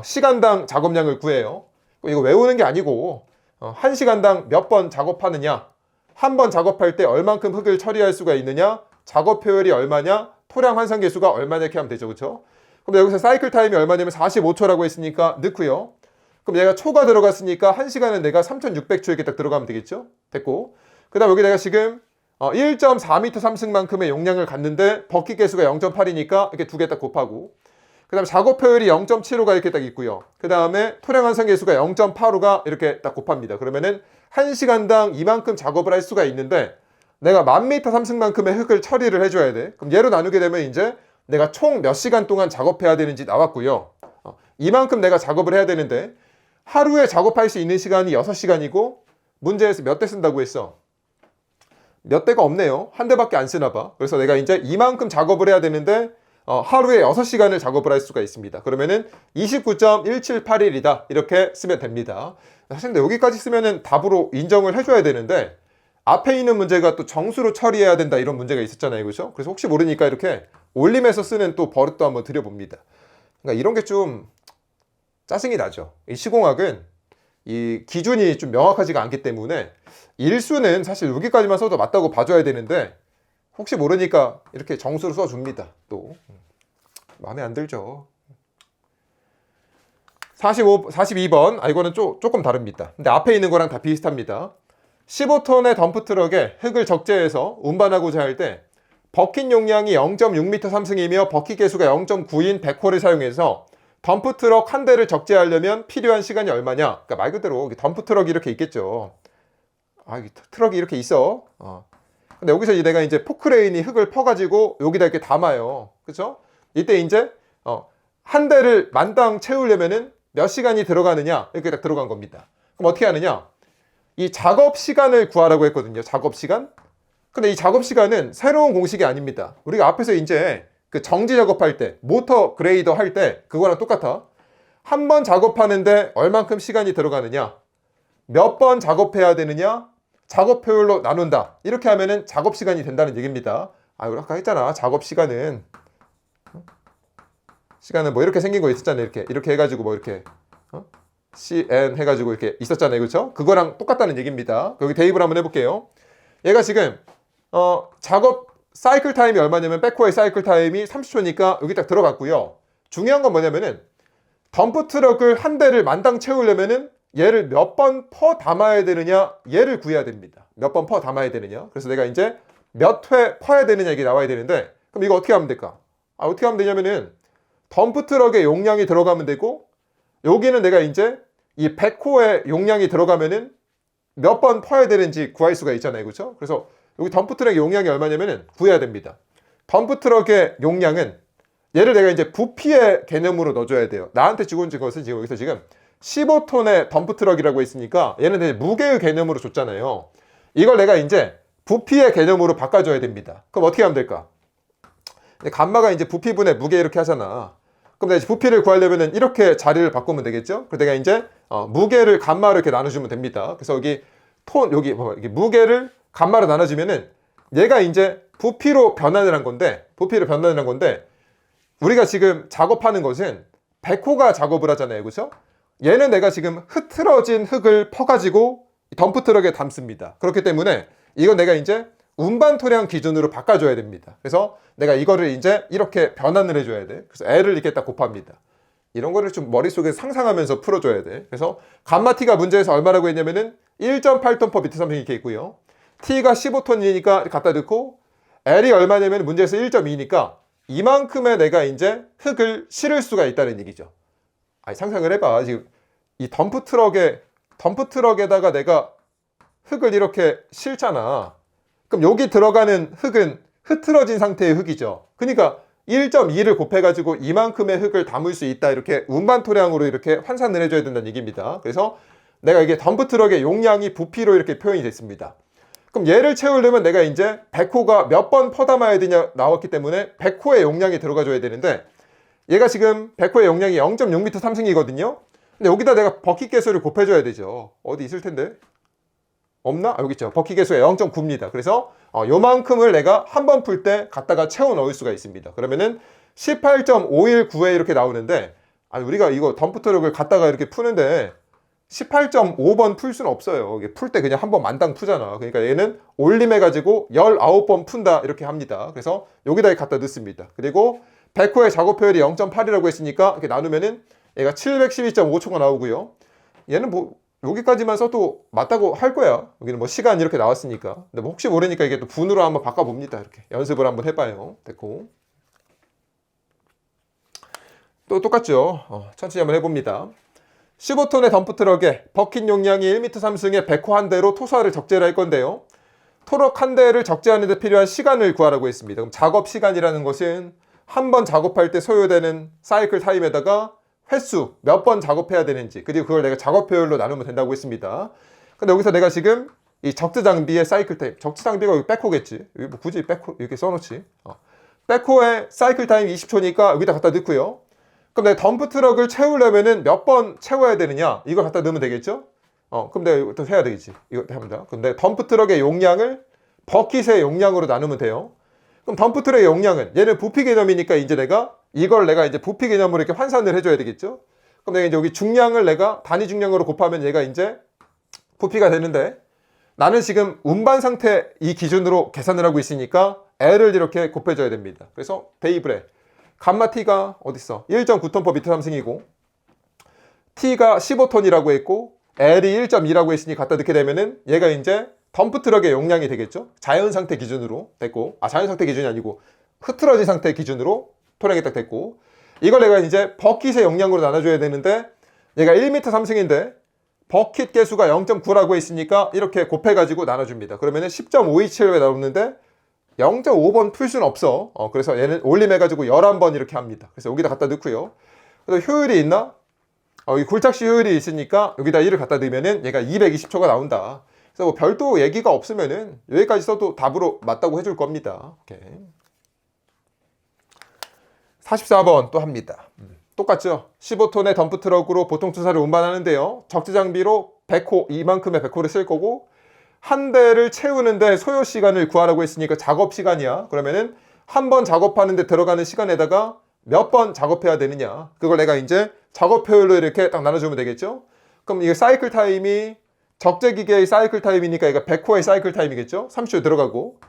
S1: 시간당 작업량을 구해요. 이거 외우는 게 아니고 1시간당 몇 번 작업하느냐, 한 번 작업할 때 얼만큼 흙을 처리할 수가 있느냐, 작업 효율이 얼마냐, 토량 환산 계수가 얼마냐 이렇게 하면 되죠. 그렇죠? 그럼 여기서 사이클 타임이 얼마냐면 45초라고 했으니까 넣고요. 그럼 얘가 초가 들어갔으니까 1시간은 내가 3600초 이렇게 딱 들어가면 되겠죠? 됐고. 그 다음 여기 내가 지금 1.4m 삼승만큼의 용량을 갖는데 버킷 개수가 0.8이니까 이렇게 두 개 딱 곱하고, 그 다음에 작업 효율이 0.75가 이렇게 딱 있고요. 그 다음에 토량 환산 계수가 0.85가 이렇게 딱 곱합니다. 그러면은 1시간당 이만큼 작업을 할 수가 있는데 내가 1000m 삼승만큼의 흙을 처리를 해줘야 돼. 그럼 얘로 나누게 되면 이제 내가 총 몇 시간 동안 작업해야 되는지 나왔고요. 이만큼 내가 작업을 해야 되는데 하루에 작업할 수 있는 시간이 6시간이고 문제에서 몇 대 쓴다고 했어? 몇 대가 없네요. 한 대밖에 안 쓰나 봐. 그래서 내가 이제 이만큼 작업을 해야 되는데 하루에 6시간을 작업을 할 수가 있습니다. 그러면은 29.1781이다. 이렇게 쓰면 됩니다. 사실 근데 여기까지 쓰면은 답으로 인정을 해줘야 되는데 앞에 있는 문제가 또 정수로 처리해야 된다 이런 문제가 있었잖아요. 그렇죠? 그래서 혹시 모르니까 이렇게 올림에서 쓰는 또 버릇도 한번 드려봅니다. 그러니까 이런 게 좀 짜증이 나죠. 이 시공학은 이 기준이 좀 명확하지가 않기 때문에 일수는 사실 여기까지만 써도 맞다고 봐줘야 되는데 혹시 모르니까 이렇게 정수로 써줍니다. 또 마음에 안 들죠. 42번 이거는 조금 다릅니다. 근데 앞에 있는 거랑 다 비슷합니다. 15톤의 덤프트럭에 흙을 적재해서 운반하고자 할 때 버킷 용량이 0.6m 3승이며 버킷 개수가 0.9인 백호를 사용해서 덤프트럭 한 대를 적재하려면 필요한 시간이 얼마냐? 그러니까 말 그대로 덤프트럭이 이렇게 있겠죠. 트럭이 이렇게 있어. 근데 여기서 내가 이제 포크레인이 흙을 퍼가지고 여기다 이렇게 담아요. 그렇죠? 이때 이제 한 대를 만땅 채우려면은 몇 시간이 들어가느냐? 이렇게 딱 들어간 겁니다. 그럼 어떻게 하느냐? 이 작업 시간을 구하라고 했거든요. 작업 시간. 근데 이 작업 시간은 새로운 공식이 아닙니다. 우리가 앞에서 이제 그 정지 작업할 때, 모터 그레이더 할 때 그거랑 똑같아. 한 번 작업하는데 얼만큼 시간이 들어가느냐? 몇 번 작업해야 되느냐? 작업 효율로 나눈다. 이렇게 하면은 작업 시간이 된다는 얘기입니다. 우리 아까 했잖아. 작업 시간은 뭐 이렇게 생긴 거 있었잖아요. 이렇게 해가지고 뭐 이렇게 CN 해가지고 이렇게 있었잖아요. 그렇죠? 그거랑 똑같다는 얘기입니다. 여기 대입을 한번 해볼게요. 얘가 지금 작업 사이클 타임이 얼마냐면 백호의 사이클 타임이 30초니까 여기 딱 들어갔고요. 중요한 건 뭐냐면은 덤프트럭을 한 대를 만땅 채우려면은 얘를 몇 번 퍼 담아야 되느냐 얘를 구해야 됩니다. 몇 번 퍼 담아야 되느냐. 그래서 내가 이제 몇 회 퍼야 되느냐 이게 나와야 되는데 그럼 이거 어떻게 하면 될까? 어떻게 하면 되냐면은 덤프트럭의 용량이 들어가면 되고 여기는 내가 이제 이 백호의 용량이 들어가면은 몇 번 퍼야 되는지 구할 수가 있잖아요. 그렇죠? 그래서 여기 덤프트럭의 용량이 얼마냐면은 구해야 됩니다. 덤프트럭의 용량은 얘를 내가 이제 부피의 개념으로 넣어줘야 돼요. 나한테 주고 온 것은 지금 여기서 지금 15톤의 덤프트럭이라고 했으니까 얘는 이제 무게의 개념으로 줬잖아요. 이걸 내가 이제 부피의 개념으로 바꿔줘야 됩니다. 그럼 어떻게 하면 될까? 감마가 이제 부피분의 무게 이렇게 하잖아. 그럼 내가 부피를 구하려면은 이렇게 자리를 바꾸면 되겠죠? 그래서 내가 이제 무게를 감마로 이렇게 나눠주면 됩니다. 그래서 여기 여기 무게를 감마로 나눠주면은 얘가 이제 부피로 변환을 한 건데 우리가 지금 작업하는 것은 백호가 작업을 하잖아요. 그렇죠? 얘는 내가 지금 흐트러진 흙을 퍼가지고 덤프트럭에 담습니다. 그렇기 때문에 이건 내가 이제 운반 토량 기준으로 바꿔줘야 됩니다. 그래서 내가 이거를 이제 이렇게 변환을 해줘야 돼. 그래서 L을 이렇게 딱 곱합니다. 이런 거를 좀 머릿속에 상상하면서 풀어줘야 돼. 그래서 감마 T가 문제에서 얼마라고 했냐면은 1.8톤 per 미터 3승 이렇게 있고요. T가 15톤이니까 갖다 넣고 L이 얼마냐면 문제에서 1.2니까 이만큼의 내가 이제 흙을 실을 수가 있다는 얘기죠. 상상을 해봐. 지금 이 덤프트럭에다가 내가 흙을 이렇게 실잖아. 그럼 여기 들어가는 흙은 흐트러진 상태의 흙이죠. 그러니까 1.2를 곱해가지고 이만큼의 흙을 담을 수 있다. 이렇게 운반 토량으로 이렇게 환산을 해줘야 된다는 얘기입니다. 그래서 내가 이게 덤프트럭의 용량이 부피로 이렇게 표현이 됐습니다. 그럼 얘를 채우려면 내가 이제 100호가 몇 번 퍼담아야 되냐 나왔기 때문에 100호의 용량이 들어가줘야 되는데 얘가 지금 100호의 용량이 0.6m 3승이거든요. 근데 여기다 내가 버킷 개수를 곱해줘야 되죠. 어디 있을 텐데? 없나? 여기 있죠. 버킷 개수가 0.9입니다. 그래서 요만큼을 내가 한 번 풀 때 갖다가 채워 넣을 수가 있습니다. 그러면은 18.519에 이렇게 나오는데 우리가 이거 덤프트럭을 갖다가 이렇게 푸는데 18.5번 풀 수는 없어요. 풀 때 그냥 한 번 만땅 푸잖아. 그러니까 얘는 올림해가지고 19번 푼다 이렇게 합니다. 그래서 여기다 갖다 넣습니다. 그리고 100호의 작업 효율이 0.8이라고 했으니까 이렇게 나누면은 얘가 712.5초가 나오고요. 얘는 뭐 여기까지만 써도 맞다고 할 거야. 여기는 뭐 시간 이렇게 나왔으니까. 근데 뭐 혹시 모르니까 이게 또 분으로 한번 바꿔봅니다. 이렇게 연습을 한번 해봐요. 됐고. 또 똑같죠. 천천히 한번 해봅니다. 15톤의 덤프트럭에 버킷 용량이 1m 3승의 백호 한 대로 토사를 적재를 할 건데요. 토럭 한 대를 적재하는 데 필요한 시간을 구하라고 했습니다. 그럼 작업 시간이라는 것은 한 번 작업할 때 소요되는 사이클 타임에다가 횟수 몇 번 작업해야 되는지, 그리고 그걸 내가 작업 효율로 나누면 된다고 했습니다. 근데 여기서 내가 지금 이 적재 장비의 사이클 타임, 적재 장비가 여기 백호겠지. 여기 뭐 굳이 백호 이렇게 써놓지. 백호의 사이클 타임 20초니까 여기다 갖다 넣고요. 그럼 내가 덤프 트럭을 채우려면은 몇 번 채워야 되느냐? 이걸 갖다 넣으면 되겠죠? 그럼 내가 이것도 해야 되겠지. 이거 합니다. 그럼 내가 덤프 트럭의 용량을 버킷의 용량으로 나누면 돼요. 그럼 덤프 트럭의 용량은, 얘는 부피 개념이니까 이제 내가 이걸 내가 이제 부피 개념으로 이렇게 환산을 해줘야 되겠죠? 그럼 내가 이제 여기 중량을 내가 단위 중량으로 곱하면 얘가 이제 부피가 되는데, 나는 지금 운반 상태 이 기준으로 계산을 하고 있으니까 L을 이렇게 곱해줘야 됩니다. 그래서 베이블에 감마 T가 어딨어? 1.9톤/m 3승이고 T가 15톤이라고 했고 L이 1.2라고 했으니 갖다 넣게 되면은 얘가 이제 덤프 트럭의 용량이 되겠죠? 자연 상태 기준으로 됐고, 자연 상태 기준이 아니고 흐트러진 상태 기준으로 토량이 딱 됐고, 이걸 내가 이제 버킷의 용량으로 나눠줘야 되는데 얘가 1m 3승인데 버킷 개수가 0.9라고 했으니까 이렇게 곱해가지고 나눠줍니다. 그러면은 10.527에 나오는데 0.5번 풀 수는 없어. 그래서 얘는 올림해가지고 11번 이렇게 합니다. 그래서 여기다 갖다 넣고요. 그래서 효율이 있나? 이 굴착시 효율이 있으니까 여기다 1을 갖다 넣으면은 얘가 220초가 나온다. 그래서 뭐 별도 얘기가 없으면은 여기까지 써도 답으로 맞다고 해줄 겁니다. 오케이. 44번 또 합니다. 똑같죠? 15톤의 덤프 트럭으로 보통 투사를 운반하는데요. 적재 장비로 100호, 이만큼의 100호를 쓸 거고, 한 대를 채우는데 소요 시간을 구하라고 했으니까 작업 시간이야. 그러면은 한 번 작업하는데 들어가는 시간에다가 몇 번 작업해야 되느냐. 그걸 내가 이제 작업 효율로 이렇게 딱 나눠주면 되겠죠? 그럼 이게 사이클 타임이 적재 기계의 사이클 타임이니까 얘가 100호의 사이클 타임이겠죠? 30초 들어가고.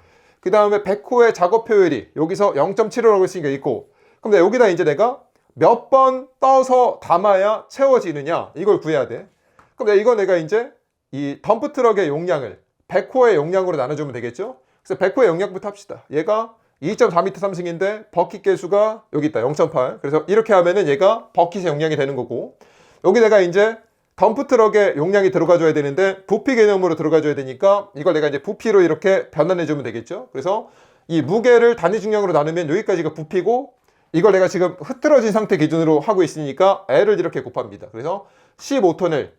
S1: 그 다음에 100호의 작업 효율이 여기서 0.75라고 했으니까 있고. 그럼 여기다 이제 내가 몇 번 떠서 담아야 채워지느냐, 이걸 구해야 돼. 그럼 이거 내가 이제 이 덤프 트럭의 용량을 100호의 용량으로 나눠주면 되겠죠? 그래서 100호의 용량부터 합시다. 얘가 2.4m 3승인데 버킷 개수가 여기 있다, 0.8. 그래서 이렇게 하면은 얘가 버킷의 용량이 되는 거고, 여기 내가 이제 덤프 트럭의 용량이 들어가줘야 되는데 부피 개념으로 들어가줘야 되니까 이걸 내가 이제 부피로 이렇게 변환해주면 되겠죠? 그래서 이 무게를 단위 중량으로 나누면 여기까지가 부피고, 이걸 내가 지금 흐트러진 상태 기준으로 하고 있으니까 L을 이렇게 곱합니다. 그래서 15톤을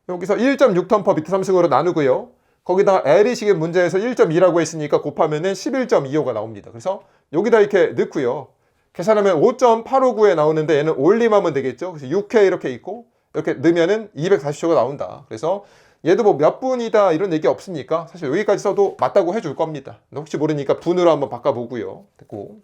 S1: 여기서 1.6톤/m 3승으로 나누고요. 거기다가 L이 지금 문제에서 1.2라고 했으니까 곱하면은 11.25가 나옵니다. 그래서 여기다 이렇게 넣고요. 계산하면 5.859에 나오는데 얘는 올림하면 되겠죠. 그래서 6회 이렇게 있고 이렇게 넣으면은 240초가 나온다. 그래서 얘도 뭐 몇 분이다 이런 얘기 없으니까 사실 여기까지 써도 맞다고 해줄 겁니다. 혹시 모르니까 분으로 한번 바꿔보고요. 됐고.